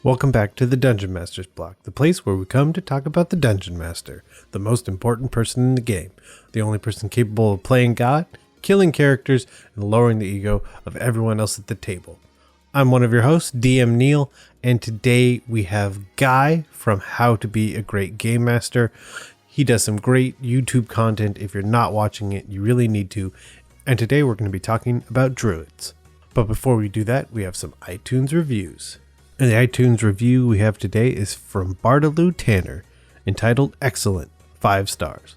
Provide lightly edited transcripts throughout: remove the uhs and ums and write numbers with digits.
Welcome back to the Dungeon Master's Block, the place where we come to talk about the Dungeon Master, the most important person in the game, the only person capable of playing God, killing characters, and lowering the ego of everyone else at the table. I'm one of your hosts, DM Neal, and today we have Guy from How to Be a Great Game Master. He does some great YouTube content. If you're not watching it, you really need to. And today we're going to be talking about Druids. But before we do that, we have some iTunes reviews. And the iTunes review we have today is from Bartaloo Tanner, entitled Excellent, 5 stars.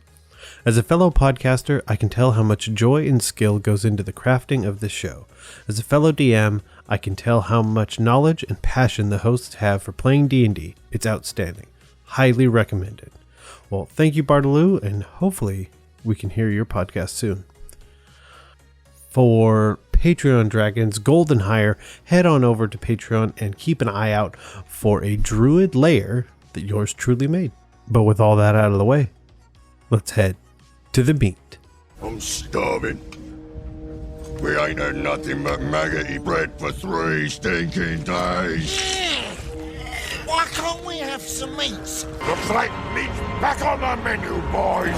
As a fellow podcaster, I can tell how much joy and skill goes into the crafting of this show. As a fellow DM, I can tell how much knowledge and passion the hosts have for playing D&D. It's outstanding. Highly recommended. Well, thank you, Bartaloo, and hopefully we can hear your podcast soon. For Patreon Dragons Gold and higher, head on over to Patreon and keep an eye out for a Druid lair that yours truly made. But with all that out of the way, let's head to the meat. I'm starving. We ain't had nothing but maggoty bread for 3 stinking days. Why can't we have some meat? Looks like meat's back on the menu, boys.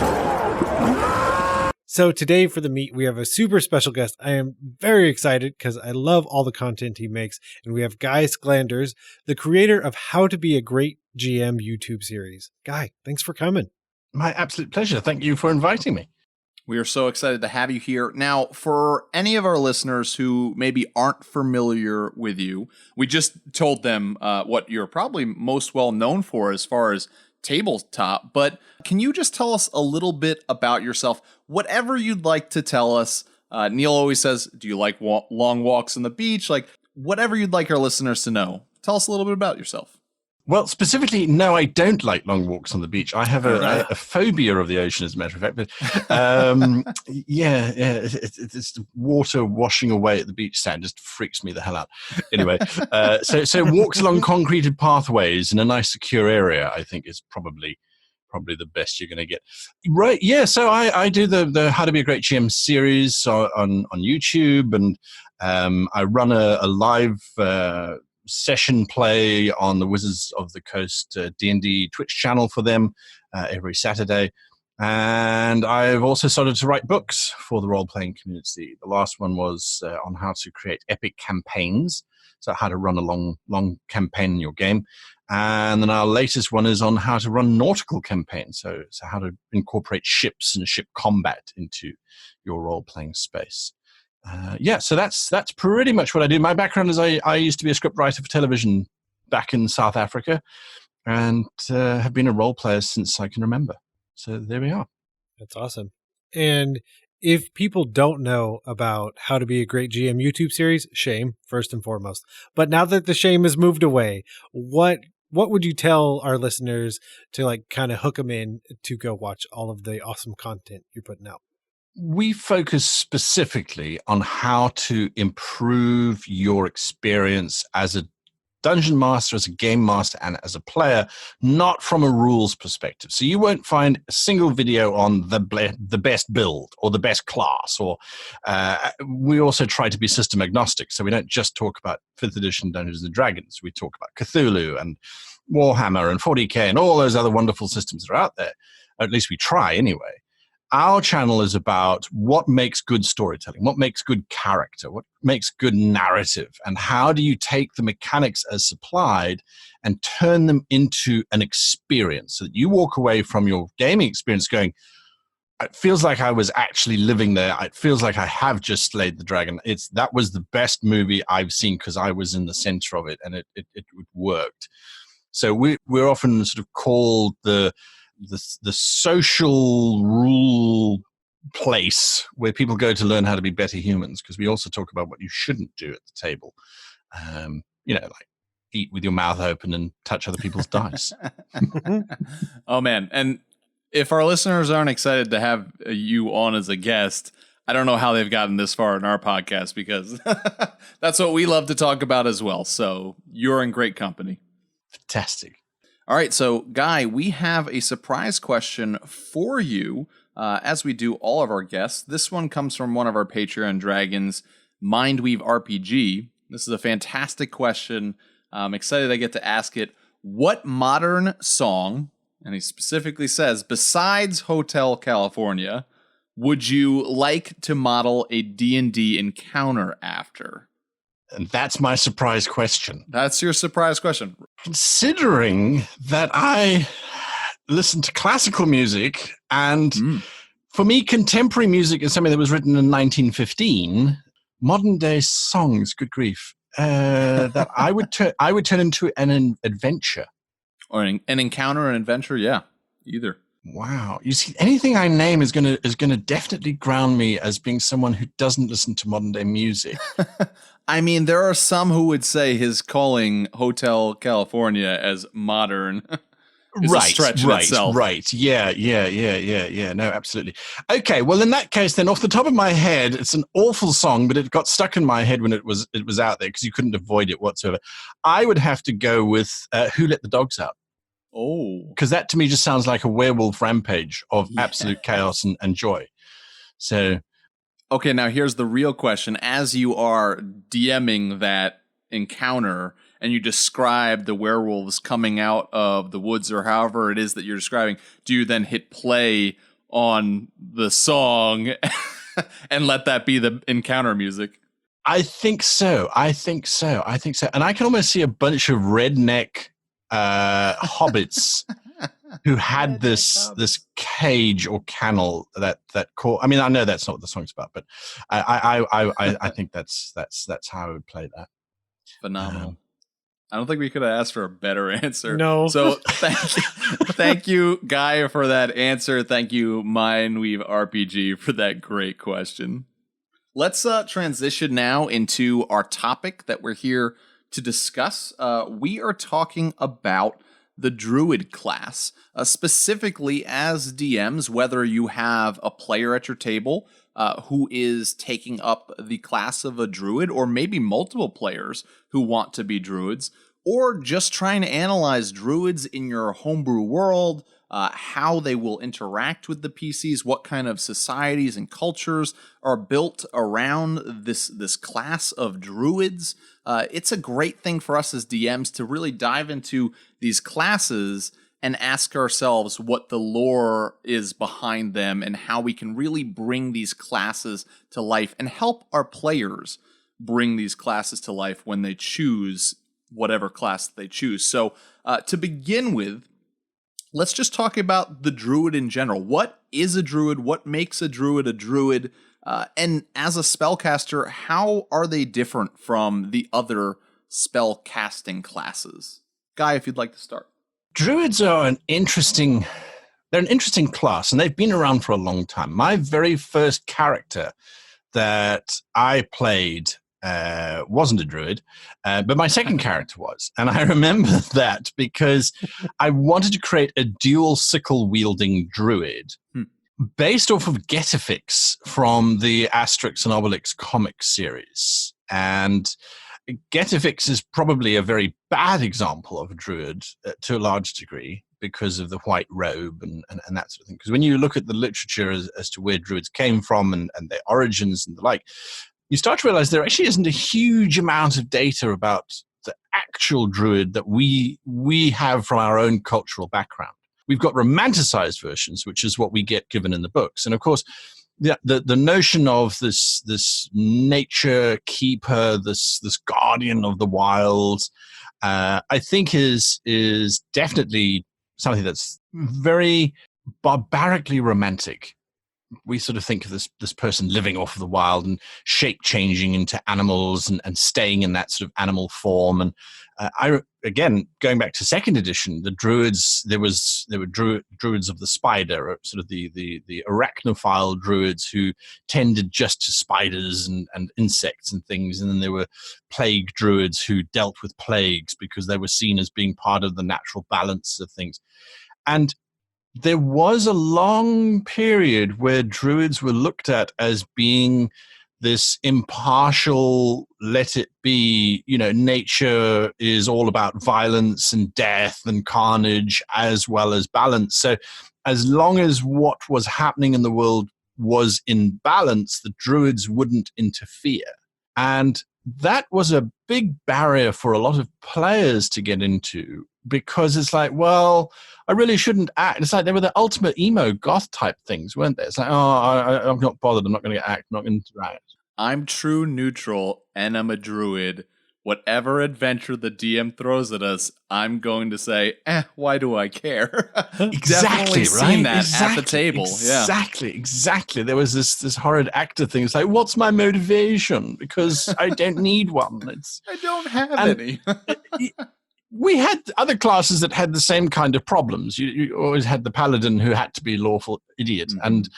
So today for the meat, we have a super special guest. I am very excited because I love all the content he makes. And we have Guy Sclanders, the creator of How to Be a Great GM YouTube series. Guy, thanks for coming. My absolute pleasure. Thank you for inviting me. We are so excited to have you here. Now, for any of our listeners who maybe aren't familiar with you, we just told them what you're probably most well known for as far as tabletop, but can you just tell us a little bit about yourself? Whatever you'd like to tell us. Neal always says, do you like long walks on the beach? Like, whatever you'd like our listeners to know. Tell us a little bit about yourself. Well, specifically, no, I don't like long walks on the beach. I have a phobia of the ocean, as a matter of fact. But it's the water washing away at the beach sand just freaks me the hell out. Anyway, so walks along concreted pathways in a nice, secure area, I think, is probably the best you're going to get. Right? Yeah. So I do the How to Be a Great GM series on YouTube, and I run a live session play on the Wizards of the Coast D&D Twitch channel for them every Saturday. And I've also started to write books for the role-playing community. The last one was on how to create epic campaigns, so how to run a long campaign in your game. And then our latest one is on how to run nautical campaigns, so how to incorporate ships and ship combat into your role-playing space. So that's pretty much what I do. My background is I used to be a scriptwriter for television back in South Africa, and have been a role player since I can remember. So there we are. That's awesome. And if people don't know about How to Be a Great GM YouTube series, shame, first and foremost. But now that the shame has moved away, what would you tell our listeners to like kind of hook them in to go watch all of the awesome content you're putting out? We focus specifically on how to improve your experience as a dungeon master, as a game master, and as a player, not from a rules perspective. So you won't find a single video on the best build or the best class. Or we also try to be system agnostic. So we don't just talk about 5th edition Dungeons and Dragons. We talk about Cthulhu and Warhammer and 40K and all those other wonderful systems that are out there. Or at least we try anyway. Our channel is about what makes good storytelling, what makes good character, what makes good narrative, and how do you take the mechanics as supplied and turn them into an experience so that you walk away from your gaming experience going, it feels like I was actually living there. It feels like I have just slayed the dragon. That was the best movie I've seen because I was in the center of it, and it worked. So we're often sort of called the social rule place where people go to learn how to be better humans, because we also talk about what you shouldn't do at the table. Like eat with your mouth open and touch other people's dice. Oh, man. And if our listeners aren't excited to have you on as a guest, I don't know how they've gotten this far in our podcast, because that's what we love to talk about as well. So you're in great company. Fantastic. All right, so Guy, we have a surprise question for you, as we do all of our guests. This one comes from one of our Patreon dragons, Mindweave RPG. This is a fantastic question I'm excited I get to ask it. What modern song, and he specifically says, besides Hotel California, would you like to model a D&D encounter after? And that's my surprise question. That's your surprise question. Considering that I listen to classical music, and for me, contemporary music is something that was written in 1915. Modern day songs, good grief, that I would turn into an adventure. Or an encounter, an adventure, yeah, either. Wow. You see, anything I name is gonna definitely ground me as being someone who doesn't listen to modern day music. I mean, there are some who would say his calling Hotel California as modern is a stretch in itself. Right. Yeah. No, absolutely. Okay. Well, in that case, then, off the top of my head, it's an awful song, but it got stuck in my head when it was out there because you couldn't avoid it whatsoever. I would have to go with "Who Let the Dogs Out." Oh, because that to me just sounds like a werewolf rampage of absolute chaos and joy. So, okay, now here's the real question. As you are DMing that encounter and you describe the werewolves coming out of the woods or however it is that you're describing, do you then hit play on the song and let that be the encounter music? I think so. And I can almost see a bunch of redneck hobbits who had this cage or kennel that caught. I mean, I know that's not what the song's about, but I think that's how I would play that. Phenomenal. I don't think we could have asked for a better answer. No. So thank you, Guy, for that answer. Thank you, Mindweave RPG, for that great question. Let's transition now into our topic that we're here to discuss. We are talking about the Druid class, specifically as DMs, whether you have a player at your table who is taking up the class of a Druid, or maybe multiple players who want to be Druids, or just trying to analyze Druids in your homebrew world, how they will interact with the PCs, what kind of societies and cultures are built around this class of Druids. It's a great thing for us as DMs to really dive into these classes and ask ourselves what the lore is behind them and how we can really bring these classes to life and help our players bring these classes to life when they choose whatever class they choose. So to begin with, let's just talk about the Druid in general. What is a Druid? What makes a Druid a Druid? And as a spellcaster, how are they different from the other spell casting classes? Guy, if you'd like to start. Druids are an interesting class, and they've been around for a long time. My very first character that I played wasn't a Druid, but my second character was. And I remember that because I wanted to create a dual sickle-wielding Druid based off of Getafix from the Asterix and Obelix comic series. And Getafix is probably a very bad example of a Druid to a large degree because of the white robe and that sort of thing. Because when you look at the literature as to where Druids came from and their origins and the like, you start to realize there actually isn't a huge amount of data about the actual Druid that we have from our own cultural background. We've got romanticized versions, which is what we get given in the books. And of course, the notion of this nature keeper, this guardian of the wilds, I think is definitely something that's very barbarically romantic. We sort of think of this person living off of the wild and shape changing into animals and staying in that sort of animal form. And again, going back to second edition, the Druids, there were Druids of the spider, sort of the arachnophile Druids who tended just to spiders and insects and things. And then there were plague Druids who dealt with plagues because they were seen as being part of the natural balance of things. And there was a long period where Druids were looked at as being this impartial, let it be, nature is all about violence and death and carnage as well as balance. So as long as what was happening in the world was in balance, the Druids wouldn't interfere. And that was a big barrier for a lot of players to get into, because it's like, well, I really shouldn't act. It's like they were the ultimate emo goth type things, weren't they? It's like, I'm not bothered. I'm not going to act. I'm not going to interact. I'm true neutral, and I'm a druid. Whatever adventure the DM throws at us, I'm going to say, why do I care? Exactly, Definitely seen that at the table. Exactly. There was this horrid actor thing. It's like, what's my motivation? Because I don't need one. I don't have any. We had other classes that had the same kind of problems. You always had the paladin who had to be lawful idiot, and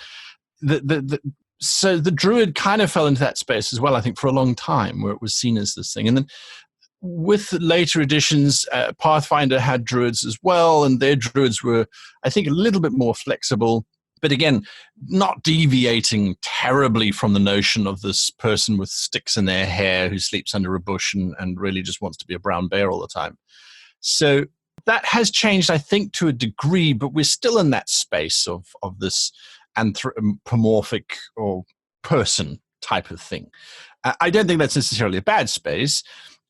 so the druid kind of fell into that space as well, I think, for a long time, where it was seen as this thing. And then with later editions, Pathfinder had druids as well, and their druids were, I think, a little bit more flexible. But again, not deviating terribly from the notion of this person with sticks in their hair who sleeps under a bush and really just wants to be a brown bear all the time. So that has changed, I think, to a degree, but we're still in that space of this anthropomorphic or person type of thing. I don't think that's necessarily a bad space.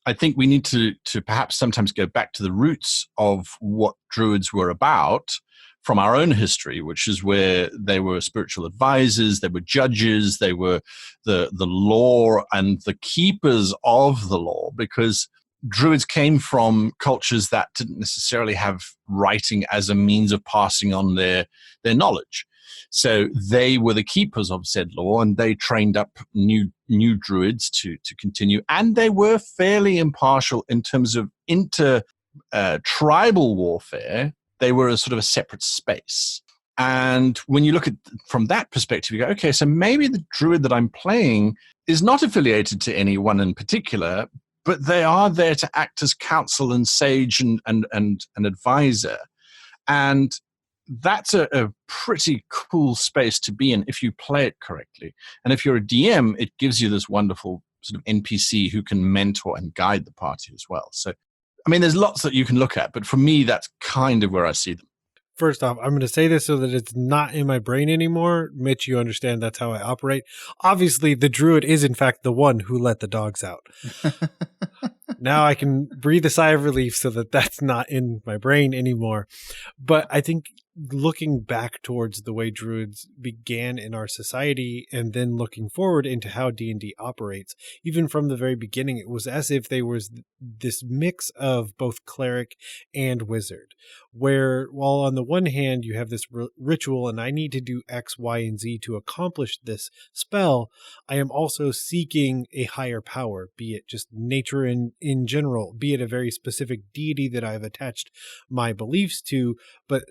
I think we need to perhaps sometimes go back to the roots of what druids were about from our own history, which is where they were spiritual advisors, they were judges, they were the law and the keepers of the law, because druids came from cultures that didn't necessarily have writing as a means of passing on their knowledge. So they were the keepers of said law, and they trained up new druids to continue. And they were fairly impartial in terms of tribal warfare. They were a sort of a separate space. And when you look at from that perspective, you go, okay, so maybe the druid that I'm playing is not affiliated to anyone in particular, but they are there to act as counsel and sage and advisor. And that's a pretty cool space to be in if you play it correctly. And if you're a DM, it gives you this wonderful sort of NPC who can mentor and guide the party as well. So, I mean, there's lots that you can look at, but for me, that's kind of where I see them. First off, I'm going to say this so that it's not in my brain anymore. Mitch, you understand that's how I operate. Obviously, the druid is, in fact, the one who let the dogs out. Now I can breathe a sigh of relief so that that's not in my brain anymore. But I think looking back towards the way druids began in our society and then looking forward into how D&D operates, even from the very beginning, it was as if there was this mix of both cleric and wizard, where while on the one hand you have this ritual and I need to do X, Y, and Z to accomplish this spell, I am also seeking a higher power, be it just nature in general, be it a very specific deity that I've attached my beliefs to, but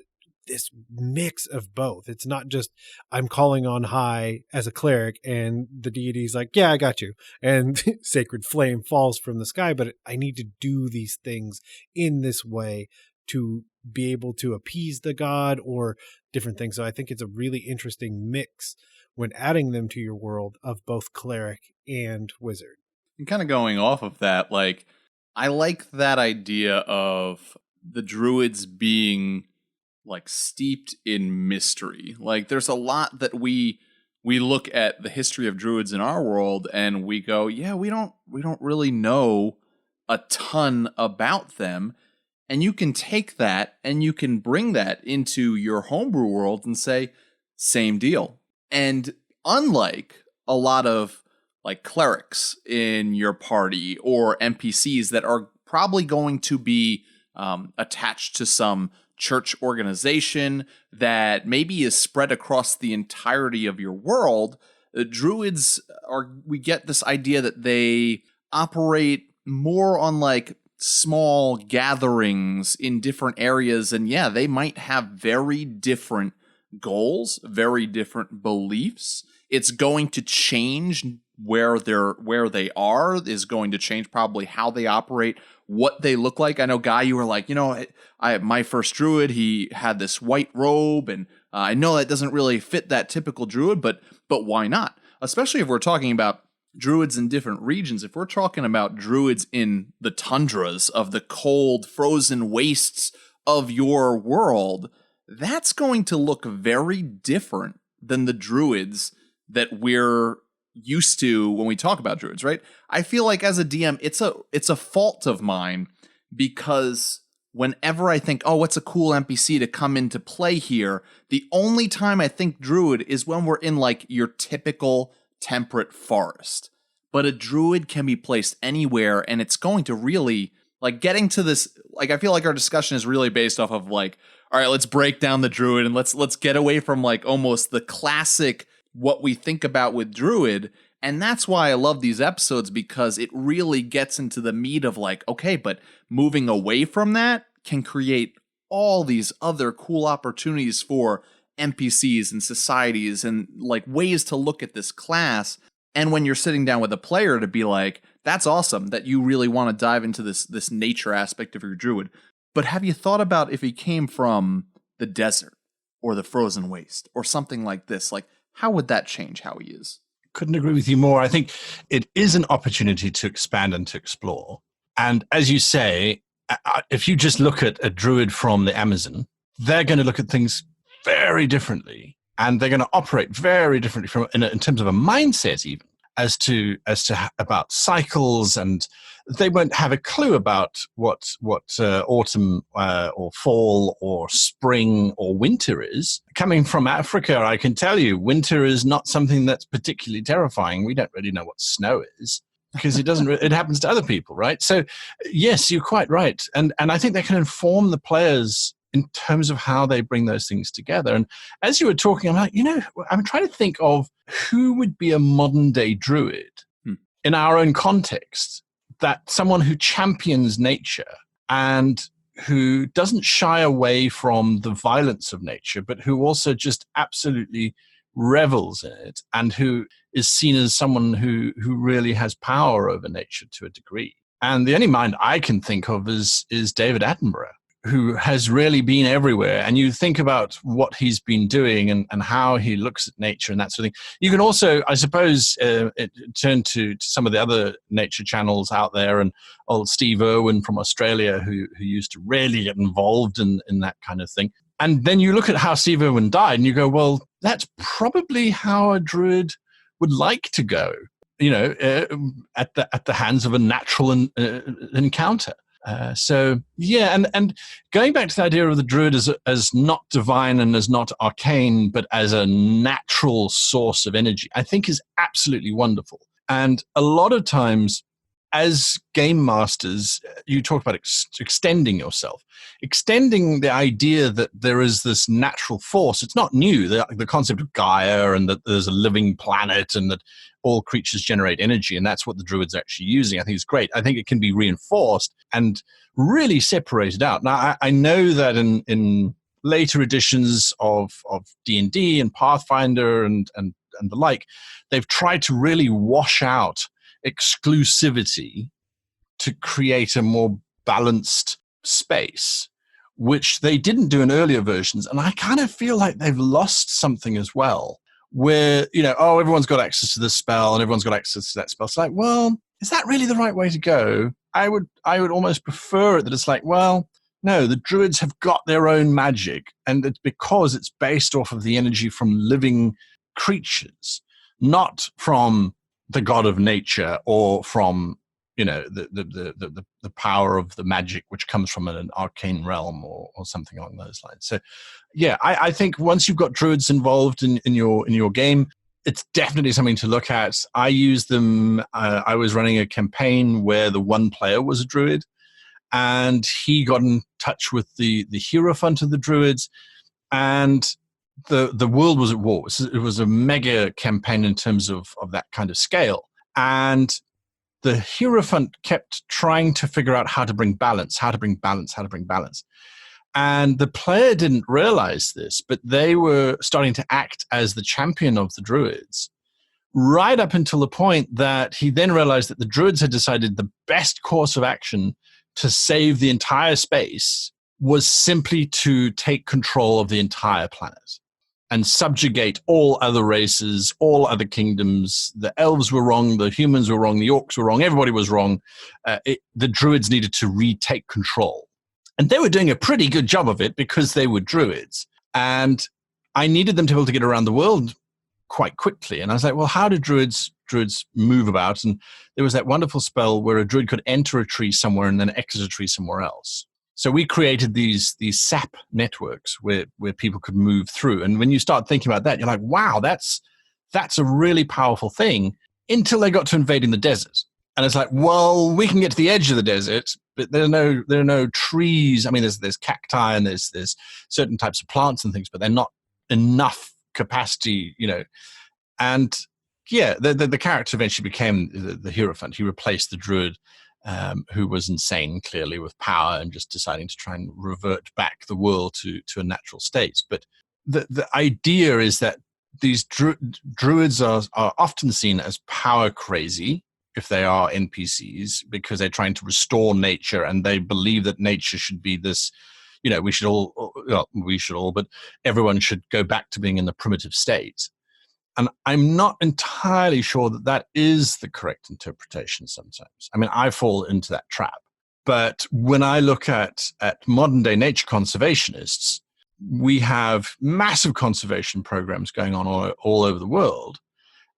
this mix of both. It's not just I'm calling on high as a cleric and the deity's like, yeah, I got you. And sacred flame falls from the sky, but I need to do these things in this way to be able to appease the god or different things. So I think it's a really interesting mix when adding them to your world of both cleric and wizard. And kind of going off of that, like, I like that idea of the druids being like steeped in mystery. Like, there's a lot that we look at the history of druids in our world and we go, yeah, we don't really know a ton about them. And you can take that and you can bring that into your homebrew world and say, same deal. And unlike a lot of like clerics in your party or NPCs that are probably going to be attached to some church organization that maybe is spread across the entirety of your world, druids we get this idea that they operate more on like small gatherings in different areas. And yeah, they might have very different goals, very different beliefs. It's going to change where they are, is going to change probably how they operate, what they look like. I know, Guy, you were like, my first druid, he had this white robe, and I know that doesn't really fit that typical druid, but why not? Especially if we're talking about druids in different regions. If we're talking about druids in the tundras of the cold, frozen wastes of your world, that's going to look very different than the druids that we're used to when we talk about druids, right? I feel like as a DM, it's a fault of mine because whenever I think, oh, what's a cool NPC to come into play here, the only time I think druid is when we're in like your typical temperate forest. But a druid can be placed anywhere, and it's going to really, like, getting to this, like, I feel like our discussion is really based off of like, all right, let's break down the druid and let's get away from like almost the classic what we think about with druid. And that's why I love these episodes, because it really gets into the meat of like, okay, but moving away from that can create all these other cool opportunities for NPCs and societies and like ways to look at this class. And when you're sitting down with a player to be like, that's awesome that you really want to dive into this nature aspect of your druid. But have you thought about if he came from the desert or the frozen waste or something like this? Like, how would that change how he is? Couldn't agree with you more. I think it is an opportunity to expand and to explore. And as you say, if you just look at a druid from the Amazon, they're going to look at things very differently, and they're going to operate very differently from in terms of a mindset, even as to about cycles, and they won't have a clue about what autumn or fall or spring or winter is. Coming from Africa, I can tell you, winter is not something that's particularly terrifying. We don't really know what snow is, because it happens to other people, right? So yes, you're quite right. And I think they can inform the players in terms of how they bring those things together. And as you were talking, I'm like, I'm trying to think of who would be a modern day druid in our own context, that someone who champions nature and who doesn't shy away from the violence of nature, but who also just absolutely revels in it, and who is seen as someone who really has power over nature to a degree. And the only mind I can think of is David Attenborough, who has really been everywhere. And you think about what he's been doing and how he looks at nature and that sort of thing. You can also, I suppose, turn to some of the other nature channels out there, and old Steve Irwin from Australia, who used to really get involved in that kind of thing. And then you look at how Steve Irwin died, and you go, well, that's probably how a druid would like to go, at the hands of a natural encounter. So yeah, and going back to the idea of the druid as not divine and as not arcane, but as a natural source of energy, I think is absolutely wonderful. And a lot of times, as game masters, you talk about extending yourself, extending the idea that there is this natural force. It's not new, the concept of Gaia, and that there's a living planet, and that all creatures generate energy, and that's what the druids are actually using. I think it's great. I think it can be reinforced and really separated out. Now, I know that in later editions of D&D and Pathfinder and the like, they've tried to really wash out exclusivity to create a more balanced space, which they didn't do in earlier versions. And I kind of feel like they've lost something as well, where, everyone's got access to this spell and everyone's got access to that spell. It's like, well, is that really the right way to go? I would almost prefer it that it's like, well, no, the druids have got their own magic, and it's because it's based off of the energy from living creatures, not from the god of nature or from the power of the magic which comes from an arcane realm or something along those lines. So yeah, I think once you've got druids involved in your game, it's definitely something to look at. I use them. I was running a campaign where the one player was a druid, and he got in touch with the Hierophant of the druids, and the world was at war. It was a mega campaign in terms of that kind of scale. And the Hierophant kept trying to figure out how to bring balance. And the player didn't realize this, but they were starting to act as the champion of the druids, right up until the point that he then realized that the druids had decided the best course of action to save the entire space was simply to take control of the entire planet and subjugate all other races, all other kingdoms. The elves were wrong, the humans were wrong, the orcs were wrong, everybody was wrong. The druids needed to retake control. And they were doing a pretty good job of it because they were druids. And I needed them to be able to get around the world quite quickly. And I was like, well, how do druids move about? And there was that wonderful spell where a druid could enter a tree somewhere and then exit a tree somewhere else. So we created these sap networks where people could move through. And when you start thinking about that, you're like, wow, that's a really powerful thing, until they got to invading the desert. And it's like, well, we can get to the edge of the desert, but there are no trees. I mean, there's cacti and there's certain types of plants and things, but they're not enough capacity, And yeah, the character eventually became the Hierophant. He replaced the druid, who was insane, clearly, with power and just deciding to try and revert back the world to a natural state. But the idea is that these druids are often seen as power crazy if they are NPCs, because they're trying to restore nature and they believe that nature should be this, we should all, but everyone should go back to being in the primitive state. And I'm not entirely sure that is the correct interpretation sometimes. I mean, I fall into that trap. But when I look at modern day nature conservationists, we have massive conservation programs going on all over the world.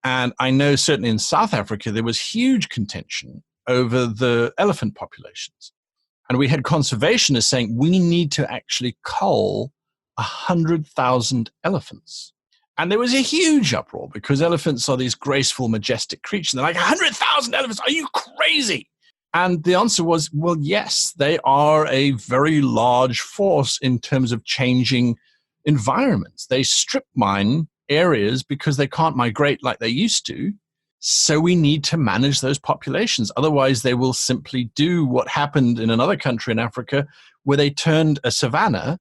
And I know certainly in South Africa, there was huge contention over the elephant populations. And we had conservationists saying, we need to actually cull 100,000 elephants. And there was a huge uproar because elephants are these graceful, majestic creatures. They're like, 100,000 elephants, are you crazy? And the answer was, well, yes, they are a very large force in terms of changing environments. They strip mine areas because they can't migrate like they used to. So we need to manage those populations. Otherwise, they will simply do what happened in another country in Africa, where they turned a savanna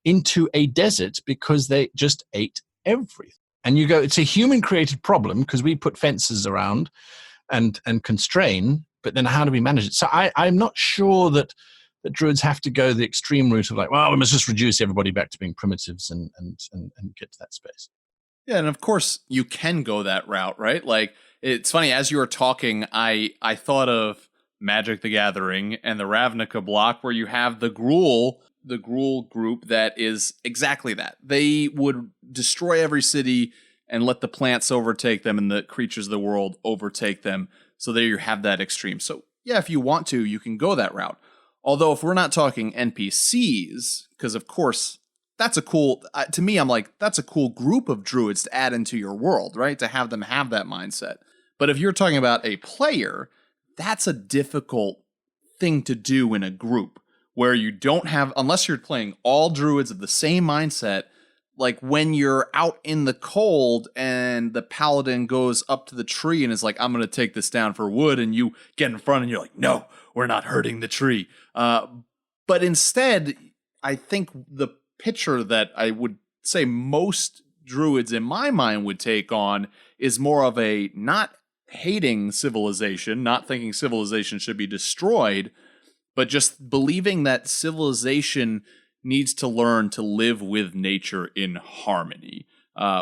into a desert because they just ate everything. And you go, it's a human-created problem because we put fences around and constrain, but then how do we manage it? So I'm not sure that druids have to go the extreme route of like, well, we must just reduce everybody back to being primitives and get to that space. Yeah, and of course you can go that route, right? Like, it's funny, as you were talking, I thought of Magic the Gathering and the Ravnica block, where you have the Gruul group that is exactly that. They would destroy every city and let the plants overtake them and the creatures of the world overtake them. So there you have that extreme. So yeah, if you want to, you can go that route. Although if we're not talking NPCs, because of course that's a cool, to me, I'm like, that's a cool group of druids to add into your world, right? To have them have that mindset. But if you're talking about a player, that's a difficult thing to do in a group where you don't have, unless you're playing all druids of the same mindset, like when you're out in the cold and the paladin goes up to the tree and is like, I'm going to take this down for wood, and you get in front and you're like, no, we're not hurting the tree. But instead, I think the picture that I would say most druids in my mind would take on is more of a not hating civilization, not thinking civilization should be destroyed, but just believing that civilization needs to learn to live with nature in harmony,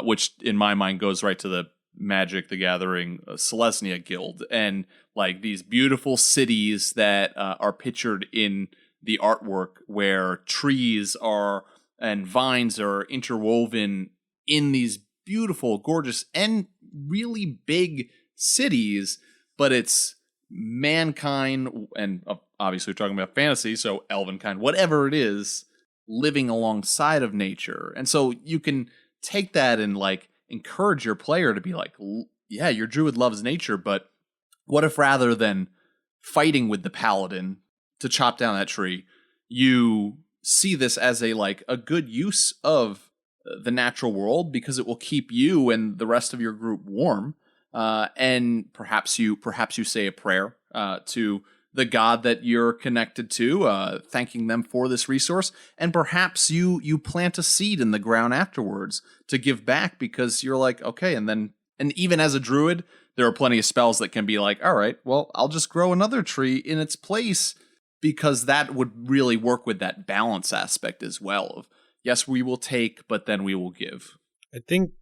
which in my mind goes right to the Magic the Gathering Selesnya Guild and like these beautiful cities that are pictured in the artwork where trees are and vines are interwoven in these beautiful, gorgeous, and really big cities, but it's mankind, and obviously we're talking about fantasy, so elvenkind, whatever it is, living alongside of nature. And so you can take that and like encourage your player to be like, yeah, your druid loves nature, but what if rather than fighting with the paladin to chop down that tree, you see this as a good use of the natural world because it will keep you and the rest of your group warm, and perhaps you say a prayer to the god that you're connected to, thanking them for this resource, and perhaps you plant a seed in the ground afterwards to give back because you're like, okay, and even as a druid, there are plenty of spells that can be like, all right, well, I'll just grow another tree in its place, because that would really work with that balance aspect as well of, yes, we will take, but then we will give. I think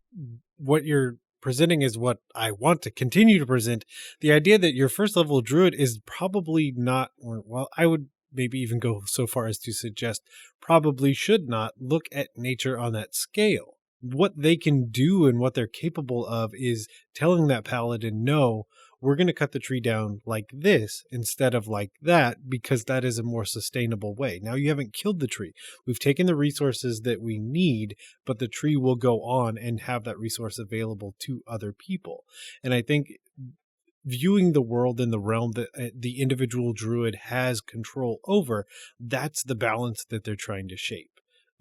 what you're presenting is what I want to continue to present. The idea that your first level druid is probably not, or well, I would maybe even go so far as to suggest probably should not look at nature on that scale. what they can do and what they're capable of is telling that paladin, no, we're going to cut the tree down like this instead of like that, because that is a more sustainable way. Now you haven't killed the tree. We've taken the resources that we need, but the tree will go on and have that resource available to other people. And I think viewing the world in the realm that the individual druid has control over, that's the balance that they're trying to shape.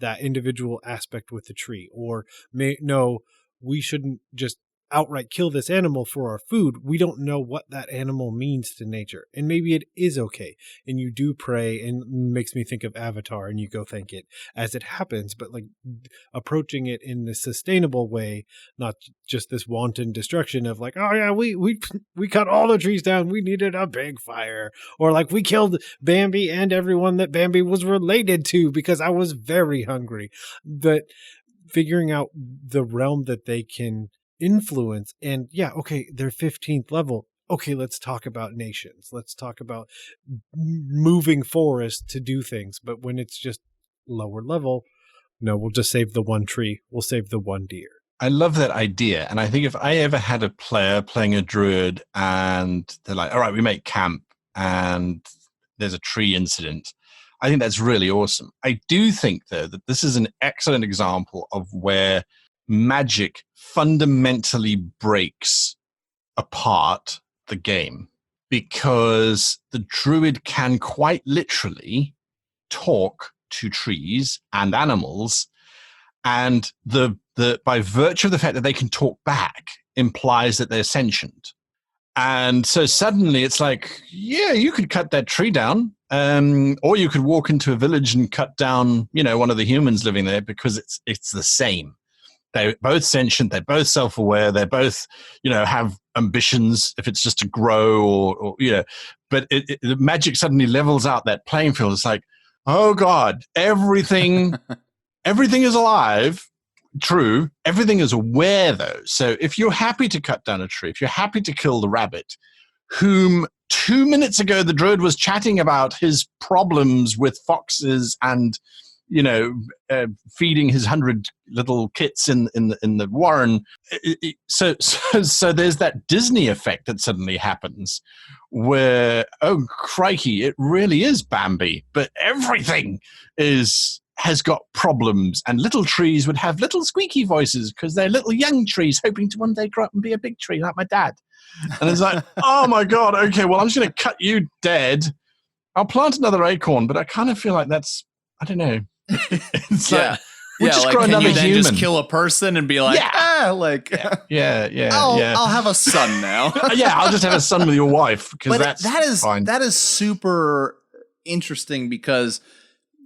That individual aspect with the tree, or no, we shouldn't just outright kill this animal for our food. We don't know what that animal means to nature, and maybe it is okay, and you do pray, and makes me think of Avatar, and you go thank it as it happens, but like approaching it in the sustainable way, not just this wanton destruction of like, oh yeah, we cut all the trees down, we needed a big fire, or like we killed Bambi and everyone that Bambi was related to because I was very hungry. But figuring out the realm that they can influence, and yeah, okay, they're 15th level. Okay, let's talk about nations. Let's talk about moving forests to do things. But when it's just lower level, no, we'll just save the one tree. We'll save the one deer. I love that idea. And I think if I ever had a player playing a druid and they're like, all right, we make camp and there's a tree incident, I think that's really awesome. I do think, though, that this is an excellent example of where magic fundamentally breaks apart the game, because the druid can quite literally talk to trees and animals, and the by virtue of the fact that they can talk back implies that they're sentient. And so suddenly it's like, yeah, you could cut that tree down, or you could walk into a village and cut down, one of the humans living there, because it's the same. They're both sentient. They're both self-aware. They're both, have ambitions, if it's just to grow or but the magic suddenly levels out that playing field. It's like, oh God, everything is alive. True. Everything is aware, though. So if you're happy to cut down a tree, if you're happy to kill the rabbit, whom 2 minutes ago the druid was chatting about his problems with foxes and feeding his 100 little kits in the warren. So there's that Disney effect that suddenly happens where, oh crikey, it really is Bambi, but everything has got problems, and little trees would have little squeaky voices because they're little young trees hoping to one day grow up and be a big tree like my dad. And it's like, oh my God, okay, well, I'm just going to cut you dead. I'll plant another acorn, but I kind of feel like that's, I don't know. It's like, we'll just grow another can you then human. just kill a person and be like, yeah. I'll have a son now. Yeah, I'll just have a son with your wife, because that's fine. That is super interesting, because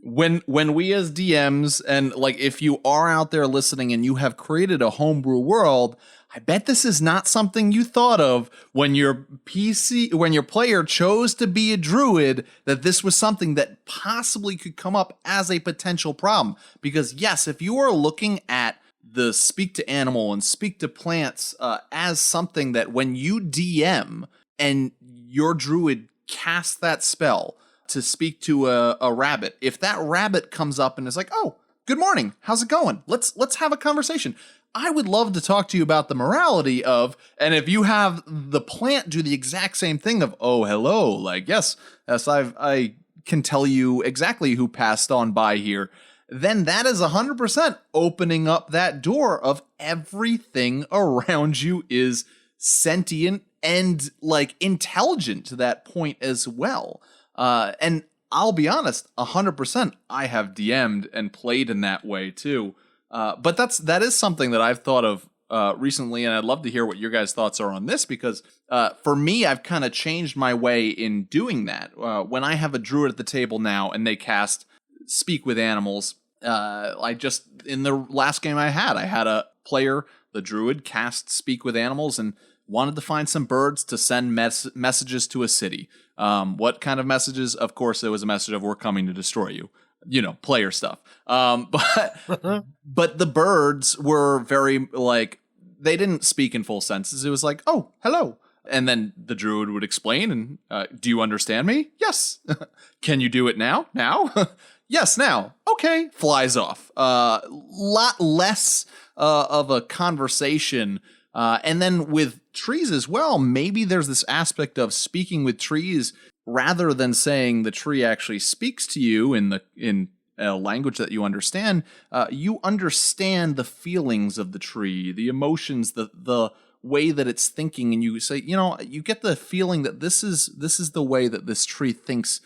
when we as DMs, and like if you are out there listening and you have created a homebrew world, I bet this is not something you thought of when your player chose to be a druid, that this was something that possibly could come up as a potential problem. Because yes, if you are looking at the speak to animal and speak to plants as something that when you DM and your druid casts that spell to speak to a rabbit, if that rabbit comes up and is like, oh, good morning, how's it going? Let's have a conversation. I would love to talk to you about the morality of, and if you have the plant do the exact same thing of, oh, hello, like, yes, I can tell you exactly who passed on by here, then that is 100% opening up that door of everything around you is sentient and like intelligent to that point as well. And I'll be honest, 100% I have DM'd and played in that way too. But that is something that I've thought of recently, and I'd love to hear what your guys' thoughts are on this, because for me, I've kind of changed my way in doing that. When I have a druid at the table now and they cast Speak with Animals, in the last game I had a player, the druid, cast Speak with Animals and wanted to find some birds to send messages to a city. What kind of messages? Of course, there was a message of, we're coming to destroy you. Player stuff. But the birds were very, like, they didn't speak in full sentences. It was like, oh, hello. And then the druid would explain, and do you understand me? Yes. Can you do it now? Now? Yes, now. Okay. Flies off. Lot less of a conversation. And then with trees as well, maybe there's this aspect of speaking with trees rather than saying the tree actually speaks to you in a language that you understand. You understand the feelings of the tree, the emotions, the way that it's thinking, and you say, you get the feeling that this is the way that this tree thinks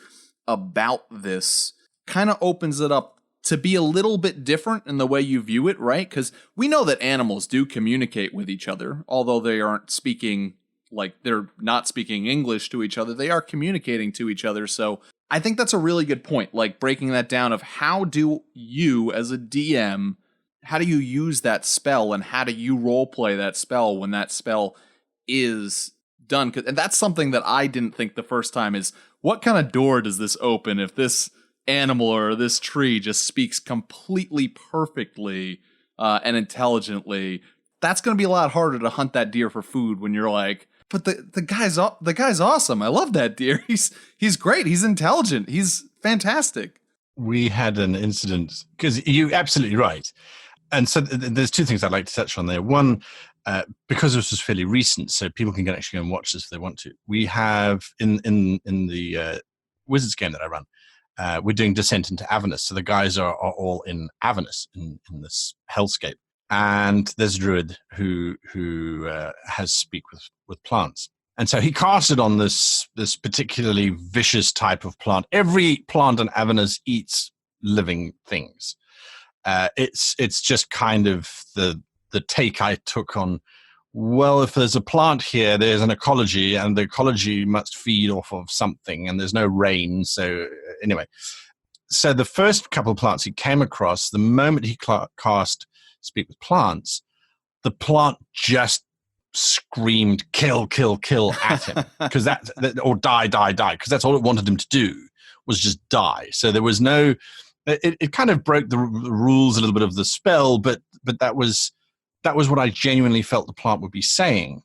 about this. Kind of opens it up to be a little bit different in the way you view it, right? Because we know that animals do communicate with each other, although they aren't speaking, like they're not speaking English to each other. They are communicating to each other. So I think that's a really good point, like breaking that down of how do you as a DM, how do you use that spell and how do you role play that spell when that spell is done? And that's something that I didn't think the first time is, what kind of door does this open if this animal or this tree just speaks completely perfectly and intelligently? That's going to be a lot harder to hunt that deer for food when you're like, but the guy's awesome. I love that deer. He's great. He's intelligent. He's fantastic. We had an incident, because you're absolutely right. And so there's two things I'd like to touch on there. One, because this was fairly recent, so people can actually go and watch this if they want to. We have in the Wizards game that I run, we're doing Descent into Avernus. So the guys are all in Avernus in this hellscape. And there's a druid who has speak with plants. And so he casted on this particularly vicious type of plant. Every plant in Avernus eats living things. It's just kind of the take I took on, well, if there's a plant here, there's an ecology, and the ecology must feed off of something, and there's no rain. So anyway, so the first couple of plants he came across, the moment he cast Speak with Plants, the plant just screamed, kill, kill, kill at him, because that, or die, die, die, because that's all it wanted him to do, was just die. So there was no, it kind of broke the rules a little bit of the spell, but that was what I genuinely felt the plant would be saying.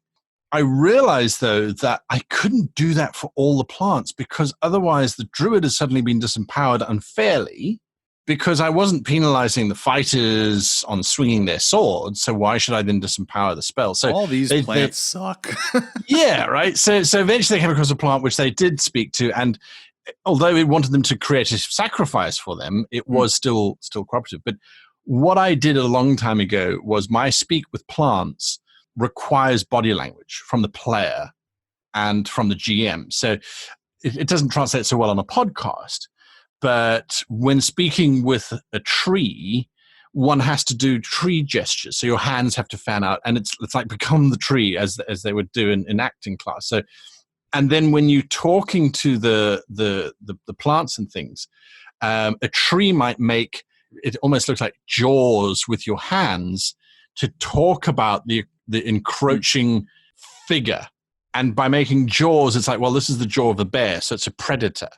I realized, though, that I couldn't do that for all the plants, because otherwise the druid has suddenly been disempowered unfairly, because I wasn't penalizing the fighters on swinging their swords, so why should I then disempower the spell? So all these plants suck. Yeah, right? So eventually they came across a plant which they did speak to, and although it wanted them to create a sacrifice for them, it was still cooperative. But what I did a long time ago was my Speak with Plants requires body language from the player and from the GM. So it doesn't translate so well on a podcast, but when speaking with a tree, one has to do tree gestures. So your hands have to fan out, and it's like become the tree as they would do in acting class. So, and then when you're talking to the plants and things, a tree might make it almost looks like jaws with your hands to talk about the encroaching figure. And by making jaws, it's like, well, this is the jaw of a bear, so it's a predator.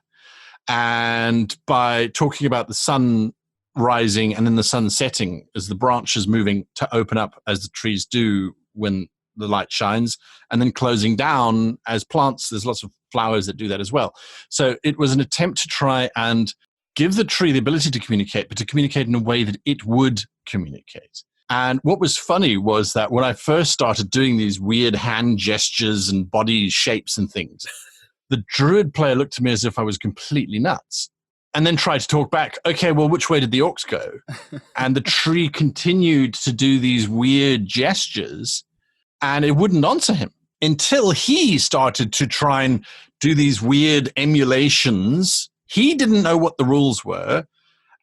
And by talking about the sun rising and then the sun setting as the branches moving to open up as the trees do when the light shines, and then closing down as plants, there's lots of flowers that do that as well. So it was an attempt to try and give the tree the ability to communicate, but to communicate in a way that it would communicate. And what was funny was that when I first started doing these weird hand gestures and body shapes and things, the druid player looked at me as if I was completely nuts, and then tried to talk back, okay, well, which way did the orcs go? And the tree continued to do these weird gestures, and it wouldn't answer him until he started to try and do these weird emulations. He didn't know what the rules were.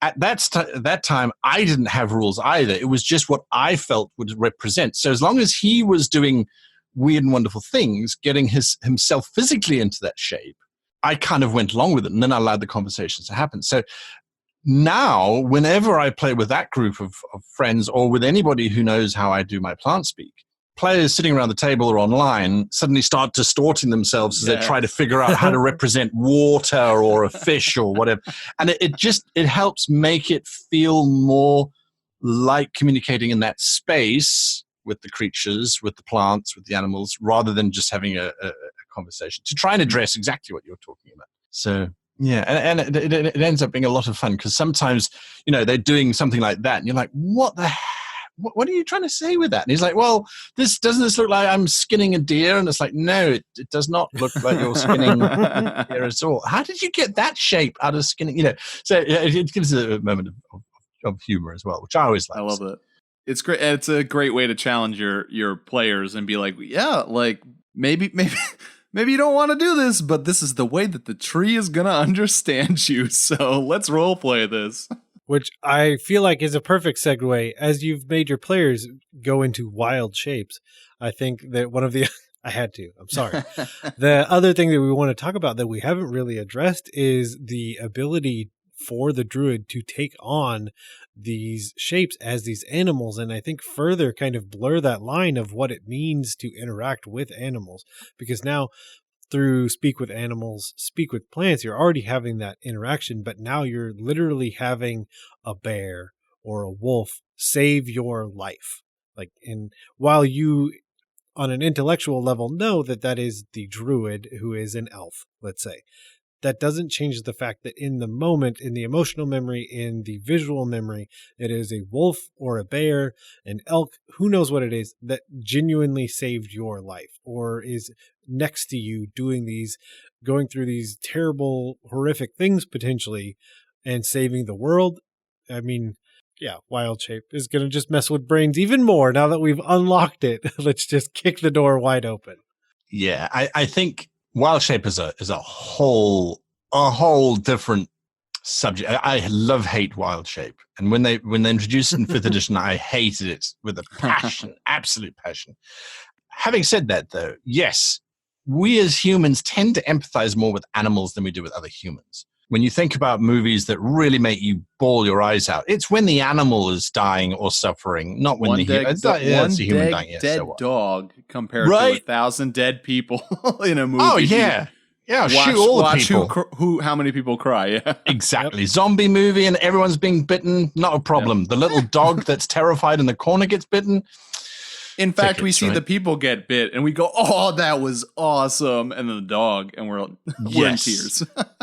At that time, I didn't have rules either. It was just what I felt would represent. So as long as he was doing weird and wonderful things, getting himself physically into that shape, I kind of went along with it, and then I allowed the conversations to happen. So now, whenever I play with that group of friends, or with anybody who knows how I do my plant speak, players sitting around the table or online suddenly start distorting themselves as they try to figure out how to represent water or a fish or whatever. And it helps make it feel more like communicating in that space with the creatures, with the plants, with the animals, rather than just having a conversation, to try and address exactly what you're talking about. So yeah, and it ends up being a lot of fun, because sometimes, they're doing something like that and you're like, what the what are you trying to say with that? And he's like, well, doesn't this look like I'm skinning a deer? And it's like, no, it does not look like you're skinning a deer at all. How did you get that shape out of skinning? So it gives a moment of humor as well, which I always like. I love it. It's great. It's a great way to challenge your players and be like, yeah, like maybe you don't want to do this, but this is the way that the tree is going to understand you. So let's role play this. Which I feel like is a perfect segue as you've made your players go into wild shapes. I think that one of the I had to. I'm sorry. The other thing that we want to talk about that we haven't really addressed is the ability for the druid to take on these shapes as these animals, and I think further kind of blur that line of what it means to interact with animals, because now through Speak with Animals, Speak with Plants, you're already having that interaction, but now you're literally having a bear or a wolf save your life. Like, and while you on an intellectual level know that that is the druid who is an elf, let's say, that doesn't change the fact that in the moment, in the emotional memory, in the visual memory, it is a wolf or a bear, an elk, who knows what it is, that genuinely saved your life or is next to you going through these terrible, horrific things potentially and saving the world. I mean, yeah, Wild Shape is going to just mess with brains even more now that we've unlocked it. Let's just kick the door wide open. Yeah, I think Wild Shape is a whole different subject. I hate Wild Shape, and when they introduced it in 5th edition, I hated it with a passion, absolute passion. Having said that, though, yes, we as humans tend to empathize more with animals than we do with other humans. When you think about movies that really make you bawl your eyes out, it's when the animal is dying or suffering, not when the human dying. One dead dog compared to 1,000 dead people in a movie. Oh yeah, yeah. Shoot all the people. How many people cry? Yeah, exactly. Yep. Zombie movie and everyone's being bitten. Not a problem. Yep. The little dog that's terrified in the corner gets bitten. In fact, we see the people get bit and we go, oh, that was awesome. And then the dog, and we're in tears.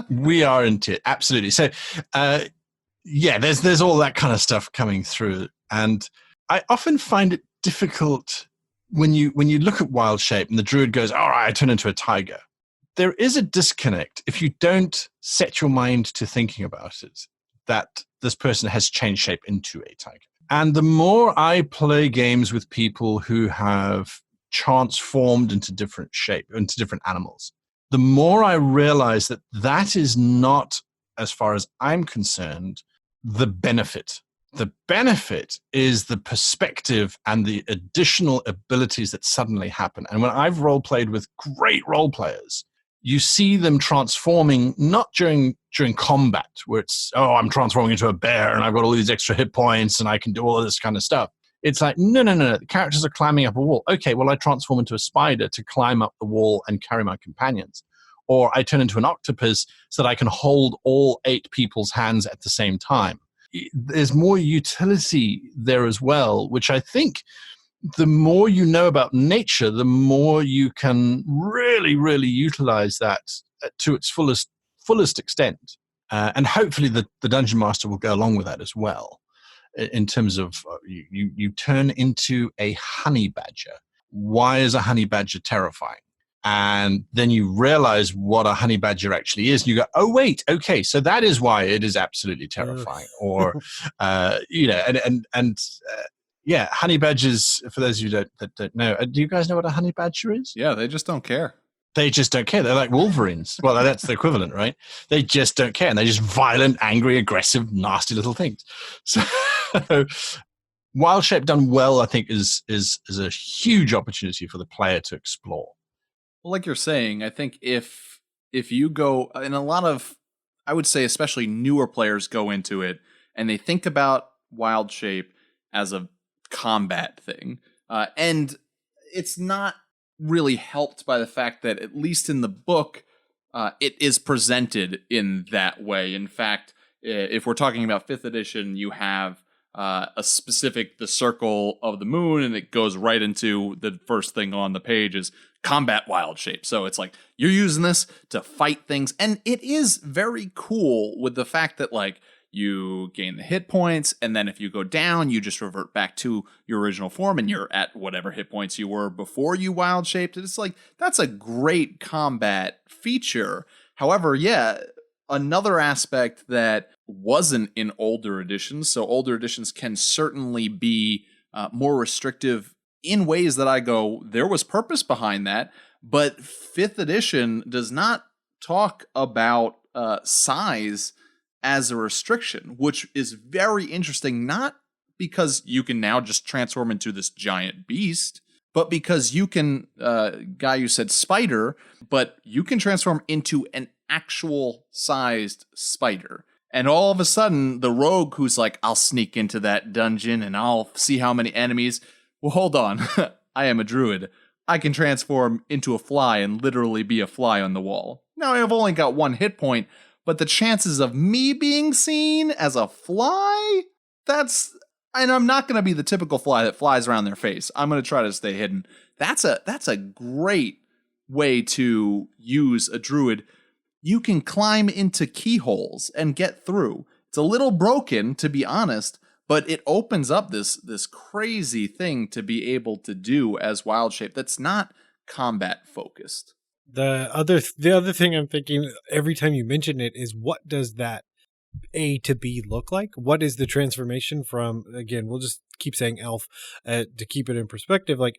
We are in tears. Absolutely. So, there's all that kind of stuff coming through. And I often find it difficult when you look at Wild Shape and the druid goes, all right, I turn into a tiger. There is a disconnect if you don't set your mind to thinking about it, that this person has changed shape into a tiger. And the more I play games with people who have transformed into different animals, the more I realize that that is not, as far as I'm concerned, the benefit. The benefit is the perspective and the additional abilities that suddenly happen. And when I've role-played with great role players, you see them transforming, not during combat, where it's, oh, I'm transforming into a bear and I've got all these extra hit points and I can do all of this kind of stuff. It's like, no. The characters are climbing up a wall. Okay, well, I transform into a spider to climb up the wall and carry my companions. Or I turn into an octopus so that I can hold all 8 people's hands at the same time. There's more utility there as well, which I think the more you know about nature, the more you can really, really utilize that to its fullest extent. And hopefully the Dungeon Master will go along with that as well, in terms of you turn into a honey badger. Why is a honey badger terrifying? And then you realize what a honey badger actually is. And you go, oh, wait, okay, so that is why it is absolutely terrifying. Or, yeah, honey badgers, for those of you that don't know, do you guys know what a honey badger is? Yeah, they just don't care. They just don't care. They're like Wolverines. Well, that's the equivalent, right? They just don't care. And they're just violent, angry, aggressive, nasty little things. So Wild Shape done well, I think, is a huge opportunity for the player to explore. Well, like you're saying, I think if you go, and a lot of, I would say especially newer players go into it, and they think about Wild Shape as a combat thing, and it's not really helped by the fact that, at least in the book, it is presented in that way. In fact, if we're talking about 5th edition, you have a specific, the circle of the moon, and it goes right into the first thing on the page is combat Wild Shape. So it's like, you're using this to fight things, and it is very cool with the fact that, like, you gain the hit points, and then if you go down, you just revert back to your original form, and you're at whatever hit points you were before you wild shaped. It's like, that's a great combat feature. However, yeah, another aspect that wasn't in older editions, so older editions can certainly be more restrictive in ways that I go, there was purpose behind that, but 5th edition does not talk about size as a restriction, which is very interesting, not because you can now just transform into this giant beast, but because you can, Guy, you said spider, but you can transform into an actual sized spider. And all of a sudden, the rogue who's like, I'll sneak into that dungeon and I'll see how many enemies. Well, hold on. I am a druid. I can transform into a fly and literally be a fly on the wall. Now, I've only got 1 hit point, but the chances of me being seen as a fly, and I'm not going to be the typical fly that flies around their face. I'm going to try to stay hidden. That's a great way to use a druid. You can climb into keyholes and get through. It's a little broken, to be honest, but it opens up this crazy thing to be able to do as wild shape that's not combat focused. The other thing I'm thinking every time you mention it is, what does that A to B look like? What is the transformation from, again, we'll just keep saying elf to keep it in perspective. Like,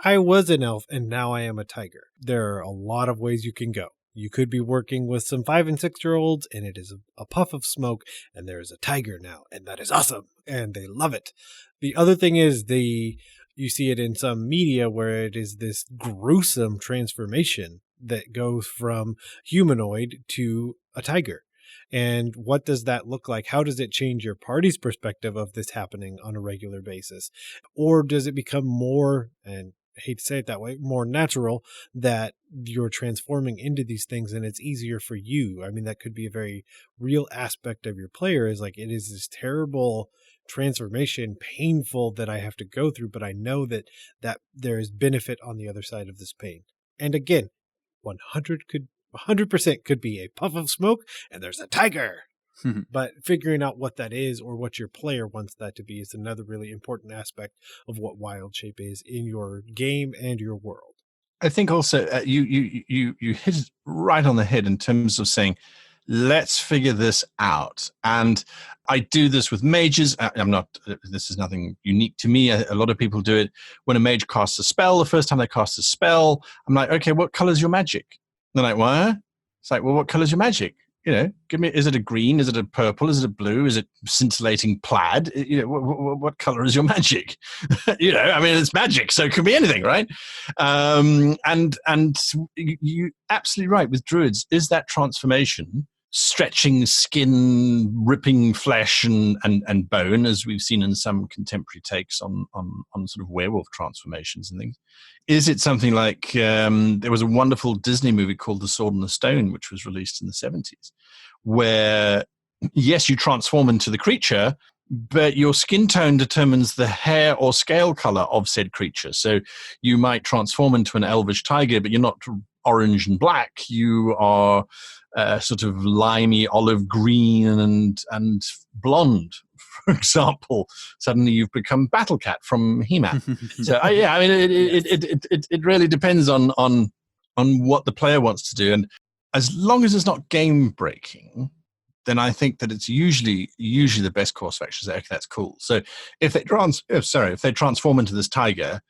I was an elf and now I am a tiger. There are a lot of ways you can go. You could be working with some 5 and 6 year olds and it is a puff of smoke and there is a tiger now, and that is awesome and they love it. The other thing is you see it in some media where it is this gruesome transformation that goes from humanoid to a tiger. And what does that look like? How does it change your party's perspective of this happening on a regular basis? Or does it become more, and I hate to say it that way, more natural that you're transforming into these things and it's easier for you? I mean, that could be a very real aspect of your player, is like, it is this terrible transformation, painful, that I have to go through, but I know that there is benefit on the other side of this pain. And again, 100% could be a puff of smoke and there's a tiger. But figuring out what that is, or what your player wants that to be, is another really important aspect of what wild shape is in your game and your world. I think also you hit it right on the head in terms of saying, let's figure this out. And I do this with mages. This is nothing unique to me. A lot of people do it. When a mage casts a spell, the first time they cast a spell, I'm like, okay, what color is your magic? They're like, what? It's like, well, what color is your magic? You know, give me, is it a green? Is it a purple? Is it a blue? Is it scintillating plaid? You know, what color is your magic? You know, I mean, it's magic, so it could be anything, right? And you absolutely right with druids, is that transformation, stretching skin, ripping flesh and bone, as we've seen in some contemporary takes on sort of werewolf transformations and things. Is it something like, there was a wonderful Disney movie called The Sword and the Stone, which was released in the 70s, where, yes, you transform into the creature, but your skin tone determines the hair or scale color of said creature. So you might transform into an elvish tiger, but you're not orange and black. You are sort of limey olive green and blonde, for example. Suddenly you've become Battle Cat from He-Man. So I mean, it really depends on what the player wants to do, and as long as it's not game breaking, then I think that it's usually the best course of action. Okay, that's cool. So if they transform into this tiger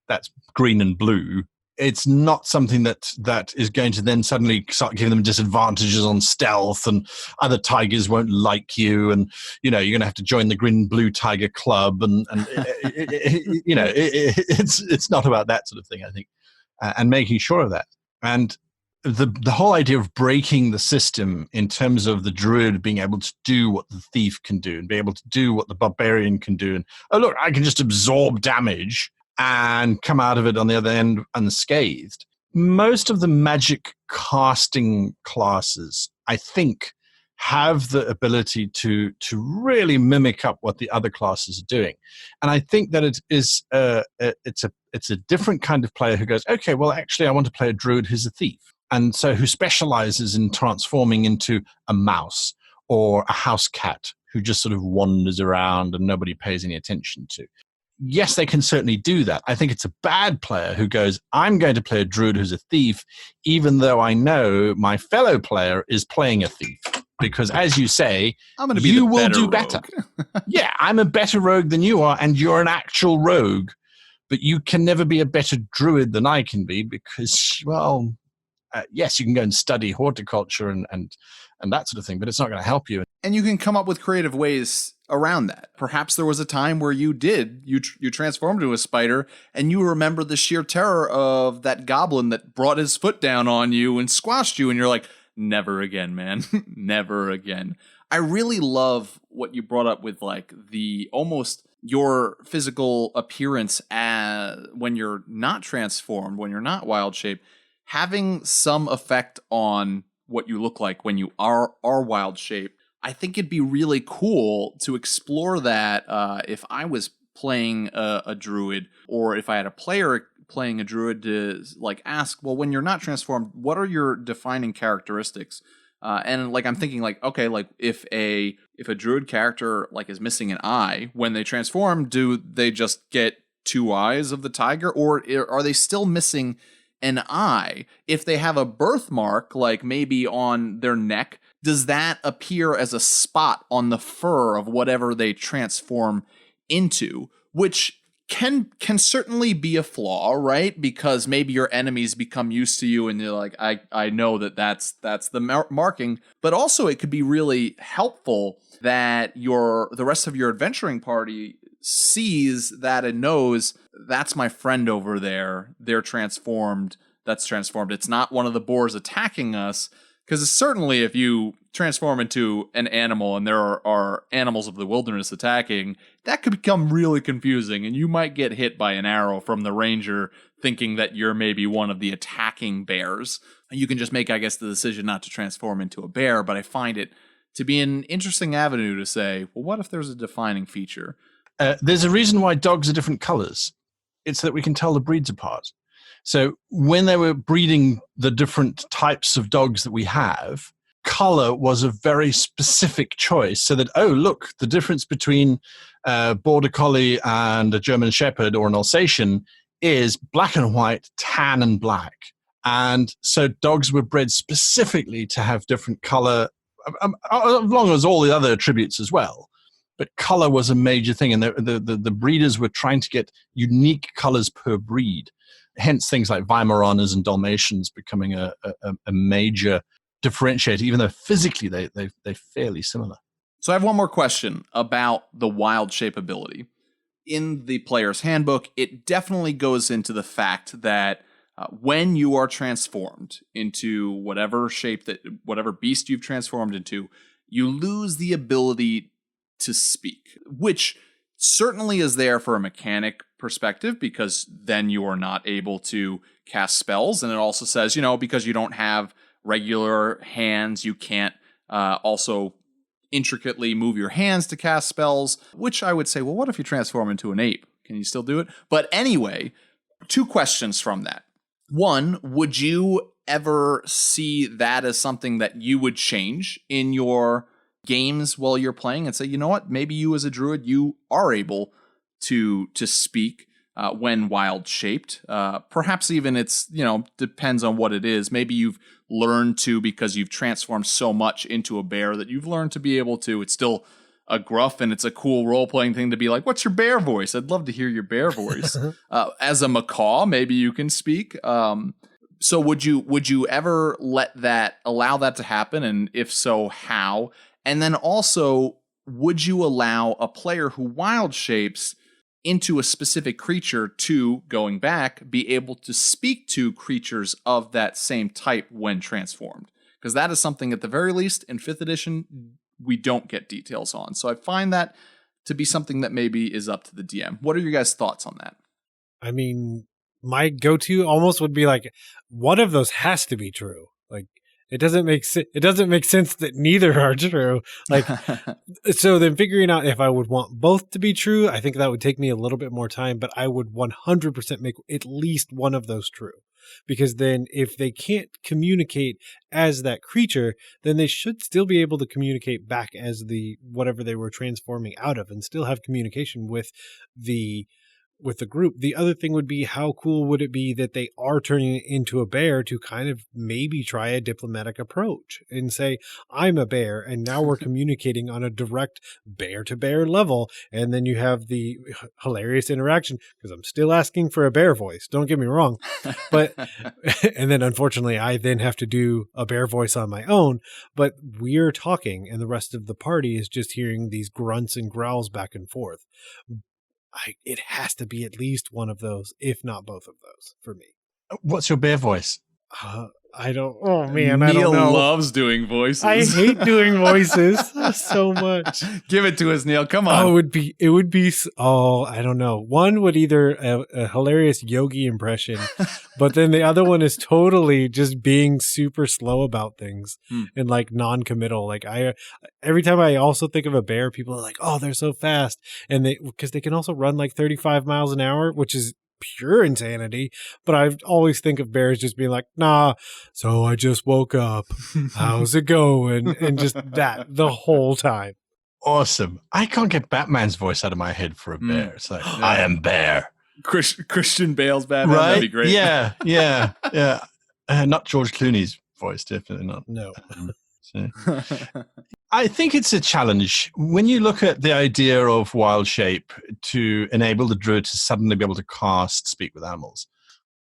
that's green and blue, it's not something that is going to then suddenly start giving them disadvantages on stealth, and other tigers won't like you, and you know, you're going to have to join the green blue tiger club, and you know, it's not about that sort of thing, I think, and making sure of that. And the whole idea of breaking the system in terms of the druid being able to do what the thief can do and be able to do what the barbarian can do, and oh look, I can just absorb damage and come out of it on the other end unscathed. Most of the magic casting classes, I think, have the ability to really mimic up what the other classes are doing. And I think that it's a different kind of player who goes, okay, well, actually, I want to play a druid who's a thief, and so who specializes in transforming into a mouse or a house cat who just sort of wanders around and nobody pays any attention to. Yes, they can certainly do that. I think it's a bad player who goes, I'm going to play a druid who's a thief, even though I know my fellow player is playing a thief. Because as you say, I'm gonna be you the will better do rogue. better. Yeah, I'm a better rogue than you are, and you're an actual rogue. But you can never be a better druid than I can be because, well, yes, you can go and study horticulture and that sort of thing, but it's not going to help you. And you can come up with creative ways around that. Perhaps there was a time where you transformed into a spider and you remember the sheer terror of that goblin that brought his foot down on you and squashed you, and you're like, never again, man. Never again. I really love what you brought up with like the almost your physical appearance when you're not transformed, when you're not wild shape, having some effect on what you look like when you are wild shape. I think it'd be really cool to explore that if I was playing a druid, or if I had a player playing a druid, to like ask, well, when you're not transformed, what are your defining characteristics? And like I'm thinking like, okay, like if a druid character like is missing an eye, when they transform, do they just get 2 eyes of the tiger, or are they still missing an eye? If they have a birthmark, like maybe on their neck, does that appear as a spot on the fur of whatever they transform into? Which can certainly be a flaw, right? Because maybe your enemies become used to you and you're like, I know that's the marking. But also it could be really helpful that the rest of your adventuring party sees that and knows that's my friend over there. They're transformed. That's transformed. It's not one of the boars attacking us. Because certainly if you transform into an animal and there are animals of the wilderness attacking, that could become really confusing. And you might get hit by an arrow from the ranger thinking that you're maybe one of the attacking bears. You can just make, I guess, the decision not to transform into a bear. But I find it to be an interesting avenue to say, well, what if there's a defining feature? There's a reason why dogs are different colors. It's that we can tell the breeds apart. So when they were breeding the different types of dogs that we have, color was a very specific choice. So that, oh, look, the difference between a Border Collie and a German Shepherd or an Alsatian is black and white, tan and black. And so dogs were bred specifically to have different color, along as all the other attributes as well. But color was a major thing, and the breeders were trying to get unique colors per breed. Hence things like Weimaraners and Dalmatians becoming a major differentiator, even though physically they're fairly similar. So I have one more question about the wild shape ability. In the player's handbook, it definitely goes into the fact that when you are transformed into whatever beast you've transformed into, you lose the ability to speak, which certainly is there for a mechanic perspective, because then you are not able to cast spells. And it also says, because you don't have regular hands, you can't also intricately move your hands to cast spells, which I would say, well, what if you transform into an ape? Can you still do it? But anyway, 2 questions from that. One, would you ever see that as something that you would change in your games while you're playing and say, you know what, maybe you as a druid, you are able to speak when wild shaped. Perhaps even it's, depends on what it is. Maybe you've learned to, because you've transformed so much into a bear, that you've learned to be able to. It's still a gruff and it's a cool role-playing thing to be like, what's your bear voice? I'd love to hear your bear voice. As a macaw, maybe you can speak. So would you ever allow that to happen? And if so, how? And then also, would you allow a player who wild shapes into a specific creature to, going back, be able to speak to creatures of that same type when transformed? Because that is something, at the very least, in 5th edition, we don't get details on. So I find that to be something that maybe is up to the DM. What are your guys' thoughts on that? I mean, my go-to almost would be like, one of those has to be true. Like, it doesn't make sense that neither are true. Like, so then figuring out if I would want both to be true, I think that would take me a little bit more time, but I would 100% make at least one of those true. because then if they can't communicate as that creature, then they should still be able to communicate back as the whatever they were transforming out of and still have communication with the group. The other thing would be, how cool would it be that they are turning it into a bear to kind of maybe try a diplomatic approach and say, I'm a bear, and now we're communicating on a direct bear to bear level. And then you have the hilarious interaction, because I'm still asking for a bear voice, don't get me wrong, but and then unfortunately I then have to do a bear voice on my own, but we're talking and the rest of the party is just hearing these grunts and growls back and forth. It has to be at least one of those, if not both of those, for me. What's your bear voice? I don't. Oh man, Neal I don't know. loves doing voices. I hate doing voices so much. Give it to us, Neal. Come on. Oh, it would be. Oh, I don't know. One would either a hilarious Yogi impression, but then the other one is totally just being super slow about things and like non-committal. Like every time I also think of a bear, people are like, "Oh, they're so fast," and because they can also run like 35 miles an hour, which is pure insanity. But I always think of bears just being like, nah, so I just woke up, how's it going, and just that the whole time. Awesome. I can't get Batman's voice out of my head for a bear. It's like, I am bear. Christian Bale's Batman, right? That'd be great. Yeah. Not George Clooney's voice, definitely not. No. So. I think it's a challenge when you look at the idea of wild shape to enable the druid to suddenly be able to cast Speak with Animals.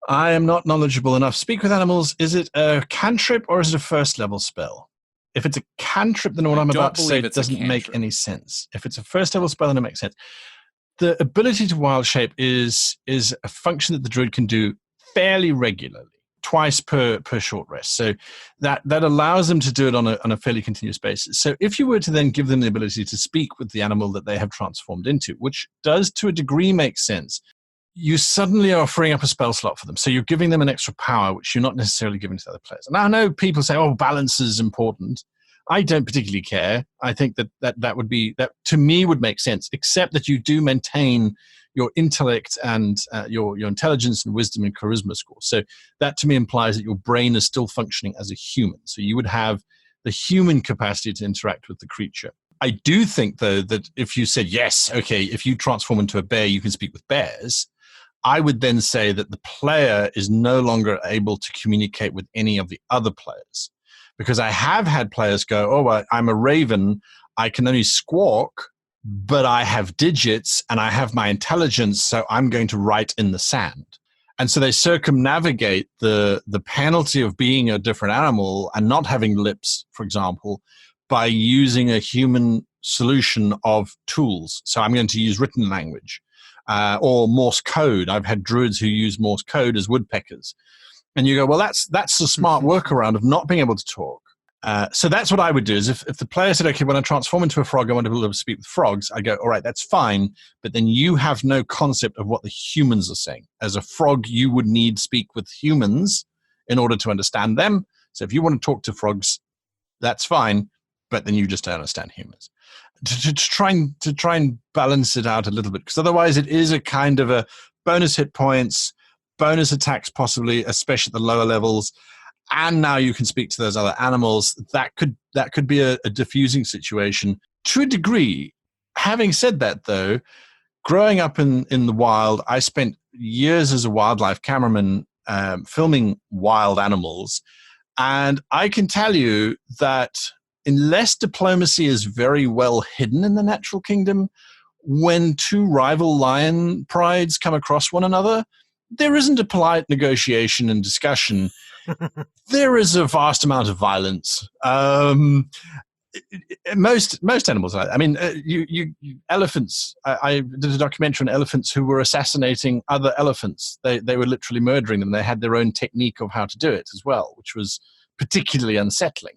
I am not knowledgeable enough. Speak with Animals, is it a cantrip or is it a first level spell? If it's a cantrip, then what I'm about to say doesn't make any sense. If it's a first level spell, then it makes sense. The ability to wild shape is a function that the druid can do fairly regularly. Twice per short rest. So that allows them to do it on a fairly continuous basis. So if you were to then give them the ability to speak with the animal that they have transformed into, which does to a degree make sense, you suddenly are freeing up a spell slot for them. So you're giving them an extra power, which you're not necessarily giving to other players. And I know people say, oh, balance is important. I don't particularly care. I think that would be, that to me would make sense, except that you do maintain your intellect and your intelligence and wisdom and charisma score. So that to me implies that your brain is still functioning as a human. So you would have the human capacity to interact with the creature. I do think, though, that if you said, yes, okay, if you transform into a bear, you can speak with bears, I would then say that the player is no longer able to communicate with any of the other players. Because I have had players go, oh, I'm a raven, I can only squawk, but I have digits and I have my intelligence, so I'm going to write in the sand. And so they circumnavigate the penalty of being a different animal and not having lips, for example, by using a human solution of tools. So I'm going to use written language or Morse code. I've had druids who use Morse code as woodpeckers. And you go, well, that's a smart workaround of not being able to talk. So that's what I would do is if the player said, okay, when I transform into a frog, I want to be able to speak with frogs, I go, all right, that's fine. But then you have no concept of what the humans are saying. As a frog, you would need to speak with humans in order to understand them. So if you want to talk to frogs, that's fine. But then you just don't understand humans. To try and balance it out a little bit, because otherwise it is a kind of a bonus hit points, bonus attacks possibly, especially at the lower levels. And now you can speak to those other animals. That could be a diffusing situation to a degree. Having said that, though, growing up in the wild, I spent years as a wildlife cameraman filming wild animals. And I can tell you that unless diplomacy is very well hidden in the natural kingdom, when two rival lion prides come across one another, there isn't a polite negotiation and discussion. There is a vast amount of violence. Most animals. I mean, elephants. I did a documentary on elephants who were assassinating other elephants. They were literally murdering them. They had their own technique of how to do it as well, which was particularly unsettling.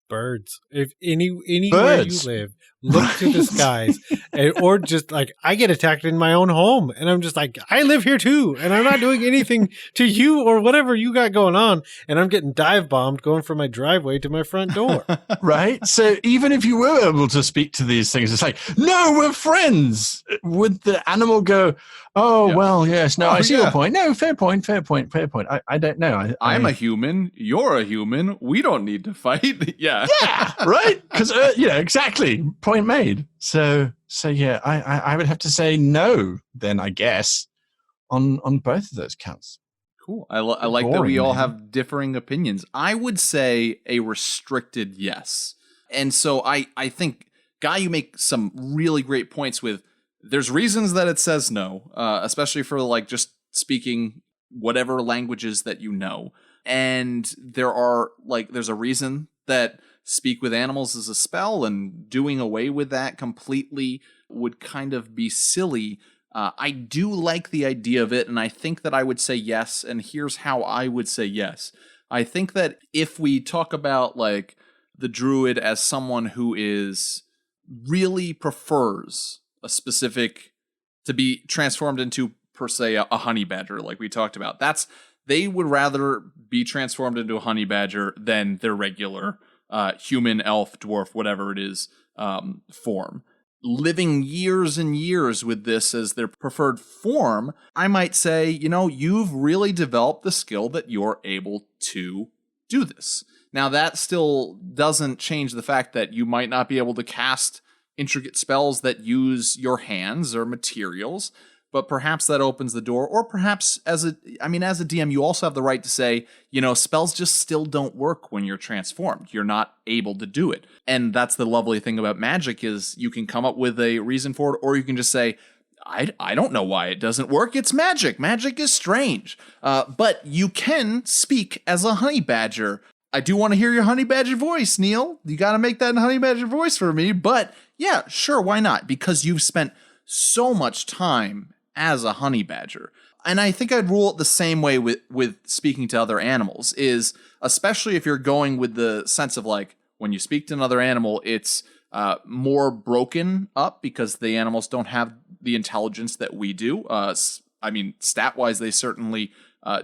Birds. If anywhere Birds. you live, look to the skies, or just like I get attacked in my own home, and I'm just like, I live here too, and I'm not doing anything to you or whatever you got going on, and I'm getting dive bombed going from my driveway to my front door. Right? So even if you were able to speak to these things, it's like, no, we're friends. Would the animal go, oh, well, yes, no, I see your point. No, fair point. I don't know. I'm a human. You're a human. We don't need to fight. Yeah, right? Because, exactly. Point made. So yeah, I would have to say no, then, I guess, on both of those counts. Cool. I like that we all have differing opinions. I would say a restricted yes. And so I think, Guy, you make some really great points with there's reasons that it says no, especially for like just speaking whatever languages that you know. And there's a reason that speak with animals is a spell, and doing away with that completely would kind of be silly. I do like the idea of it, and I think that I would say yes, and here's how I would say yes. I think that if we talk about like the druid as someone who is really prefers a specific to be transformed into, per se, a honey badger, like we talked about, they would rather be transformed into a honey badger than their regular human, elf, dwarf, whatever it is, form. Living years and years with this as their preferred form, I might say, you've really developed the skill that you're able to do this. Now, that still doesn't change the fact that you might not be able to cast intricate spells that use your hands or materials, but perhaps that opens the door. Or perhaps as a DM, you also have the right to say, spells just still don't work when you're transformed. You're not able to do it. And that's the lovely thing about magic is you can come up with a reason for it, or you can just say, I don't know why it doesn't work. It's magic. Magic is strange. But you can speak as a honey badger. I do want to hear your honey badger voice, Neal. You got to make that honey badger voice for me. But yeah, sure, why not? Because you've spent so much time as a honey badger. And I think I'd rule it the same way with speaking to other animals, is especially if you're going with the sense of like, when you speak to another animal, it's more broken up because the animals don't have the intelligence that we do. Stat-wise, they certainly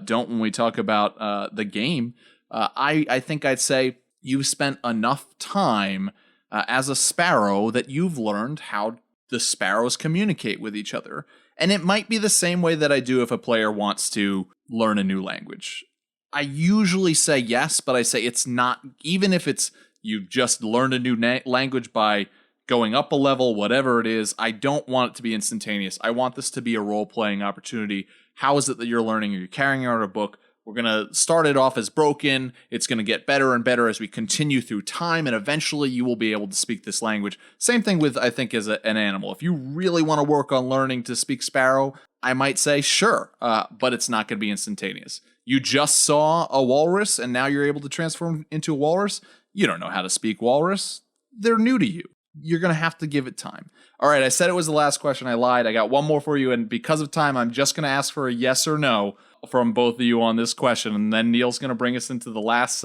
don't when we talk about the game. I think I'd say you've spent enough time as a sparrow that you've learned how the sparrows communicate with each other. And it might be the same way that I do if a player wants to learn a new language. I usually say yes, but I say it's not, even if it's you've just learned a new language by going up a level, whatever it is, I don't want it to be instantaneous. I want this to be a role-playing opportunity. How is it that you're learning? Are you carrying out a book? We're going to start it off as broken. It's going to get better and better as we continue through time, and eventually you will be able to speak this language. Same thing with, I think, as an animal. If you really want to work on learning to speak sparrow, I might say sure, but it's not going to be instantaneous. You just saw a walrus, and now you're able to transform into a walrus. You don't know how to speak walrus. They're new to you. You're going to have to give it time. All right, I said it was the last question. I lied. I got one more for you, and because of time, I'm just going to ask for a yes or no from both of you on this question, and then Neal's going to bring us into the last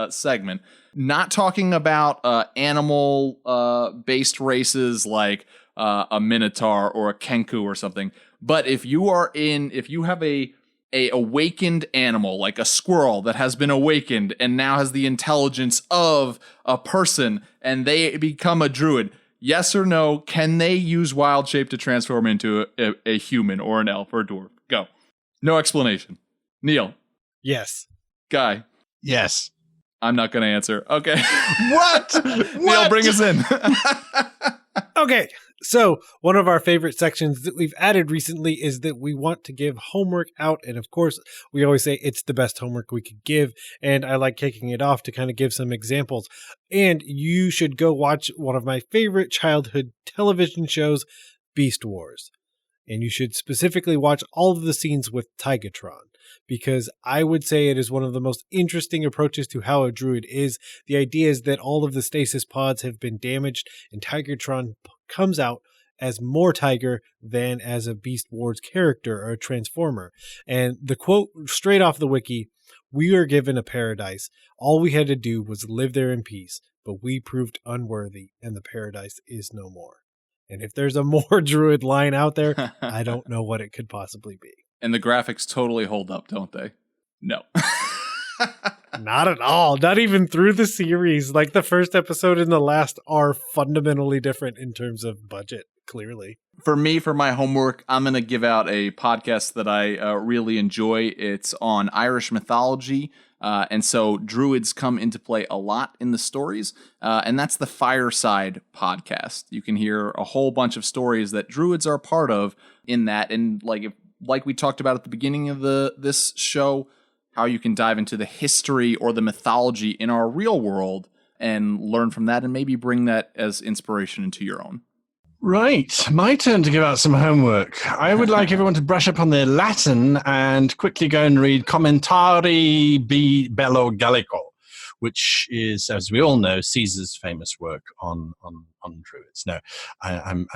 segment. Not talking about animal-based races like a minotaur or a kenku or something, but if you have a awakened animal like a squirrel that has been awakened and now has the intelligence of a person and they become a druid, yes or no, can they use wild shape to transform into a human or an elf or a dwarf? Go. No explanation. Neal. Yes. Guy. Yes. I'm not going to answer. Okay. What? Neal, bring us in. Okay. So one of our favorite sections that we've added recently is that we want to give homework out. And of course, we always say it's the best homework we could give. And I like kicking it off to kind of give some examples. And you should go watch one of my favorite childhood television shows, Beast Wars. And you should specifically watch all of the scenes with Tigatron, because I would say it is one of the most interesting approaches to how a druid is. The idea is that all of the stasis pods have been damaged, and Tigatron comes out as more tiger than as a Beast Wars character or a transformer. And the quote straight off the wiki, We were given a paradise. All we had to do was live there in peace, but we proved unworthy, and the paradise is no more. And if there's a more Druid line out there, I don't know what it could possibly be. And the graphics totally hold up, don't they? No. Not at all. Not even through the series. Like the first episode and the last are fundamentally different in terms of budget, clearly. For me, for my homework, I'm going to give out a podcast that I really enjoy. It's on Irish mythology. And so Druids come into play a lot in the stories. And that's the Fireside podcast. You can hear a whole bunch of stories that Druids are part of in that. And like we talked about at the beginning of this show, how you can dive into the history or the mythology in our real world and learn from that and maybe bring that as inspiration into your own. Right, my turn to give out some homework. I would like everyone to brush up on their Latin and quickly go and read Commentari Bello Gallico, which is, as we all know, Caesar's famous work on Druids. No, I'm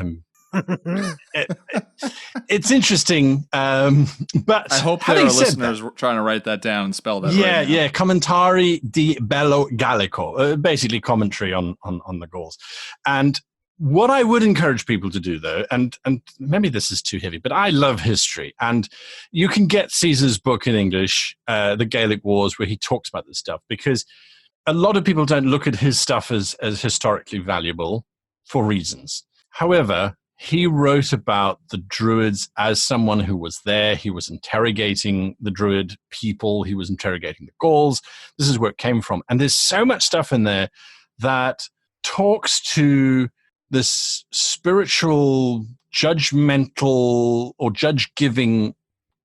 it's interesting, but I hope there are listeners trying to write that down and spell that. Yeah, right now. yeah. Commentari di Bello Gallico, basically commentary on the Gauls. And what I would encourage people to do, though, and maybe this is too heavy, but I love history, and you can get Caesar's book in English, The Gaelic Wars, where he talks about this stuff, because a lot of people don't look at his stuff as historically valuable for reasons. However, he wrote about the Druids as someone who was there. He was interrogating the Druid people. He was interrogating the Gauls. This is where it came from. And there's so much stuff in there that talks to this spiritual, judgmental, or judge-giving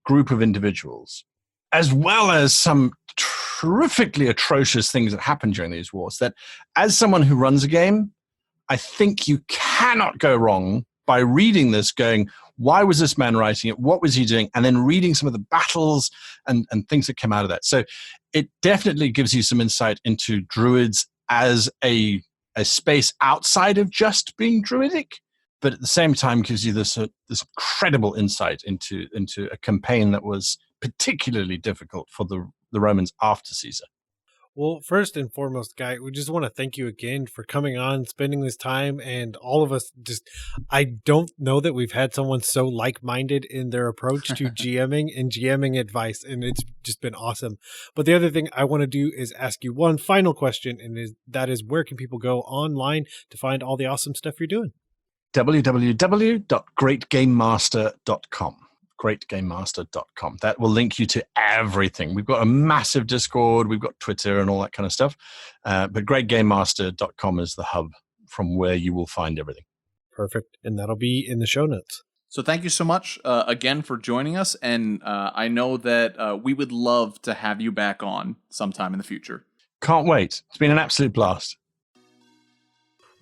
group of individuals, as well as some terrifically atrocious things that happened during these wars, that as someone who runs a game, I think you cannot go wrong by reading this, going, why was this man writing it? What was he doing? And then reading some of the battles and things that came out of that. So it definitely gives you some insight into Druids as a space outside of just being Druidic, but at the same time gives you this incredible insight into a campaign that was particularly difficult for the Romans after Caesar. Well, first and foremost, Guy, we just want to thank you again for coming on, spending this time, and all of us I don't know that we've had someone so like-minded in their approach to GMing and GMing advice, and it's just been awesome. But the other thing I want to do is ask you one final question, and that is where can people go online to find all the awesome stuff you're doing? www.greatgamemaster.com. greatgamemaster.com. That will link you to everything. We've got a massive Discord, we've got Twitter and all that kind of stuff. But greatgamemaster.com is the hub from where you will find everything. Perfect. And that'll be in the show notes. So thank you so much again for joining us. And I know that we would love to have you back on sometime in the future. Can't wait. It's been an absolute blast.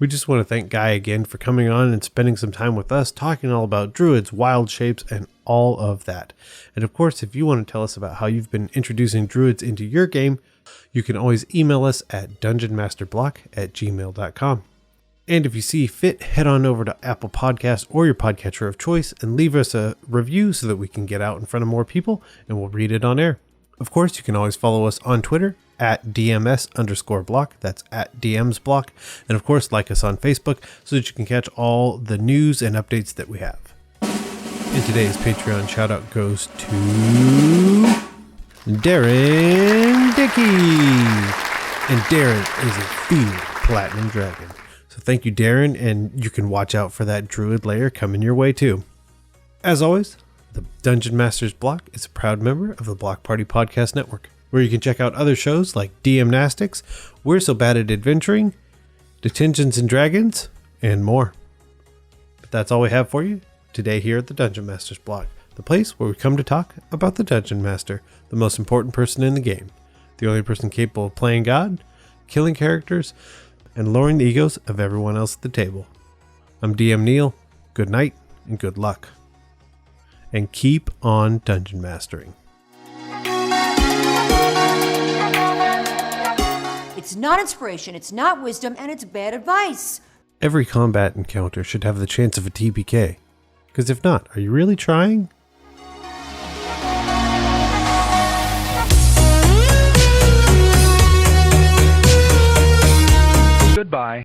We just want to thank Guy again for coming on and spending some time with us, talking all about Druids, wild shapes, and all of that. And of course, if you want to tell us about how you've been introducing Druids into your game, you can always email us at dungeonmasterblock@gmail.com. And if you see fit, head on over to Apple Podcasts or your podcatcher of choice and leave us a review so that we can get out in front of more people and we'll read it on air. Of course, you can always follow us on Twitter at DMS_block. That's at DMsBlock. And of course, like us on Facebook so that you can catch all the news and updates that we have. And today's Patreon shout out goes to Darren Dickey. And Darren is a fiend platinum dragon. So thank you, Darren, and you can watch out for that Druid layer coming your way too. As always, the Dungeon Masters Block is a proud member of the Block Party Podcast Network, where you can check out other shows like DMnastics, We're So Bad at Adventuring, Detentions and Dragons, and more. But that's all we have for you today here at the Dungeon Masters Block, the place where we come to talk about the Dungeon Master, the most important person in the game, the only person capable of playing God, killing characters, and lowering the egos of everyone else at the table. I'm DM Neal. Good night and good luck. And keep on dungeon mastering. It's not inspiration, it's not wisdom, and it's bad advice. Every combat encounter should have the chance of a TPK. Because if not, are you really trying?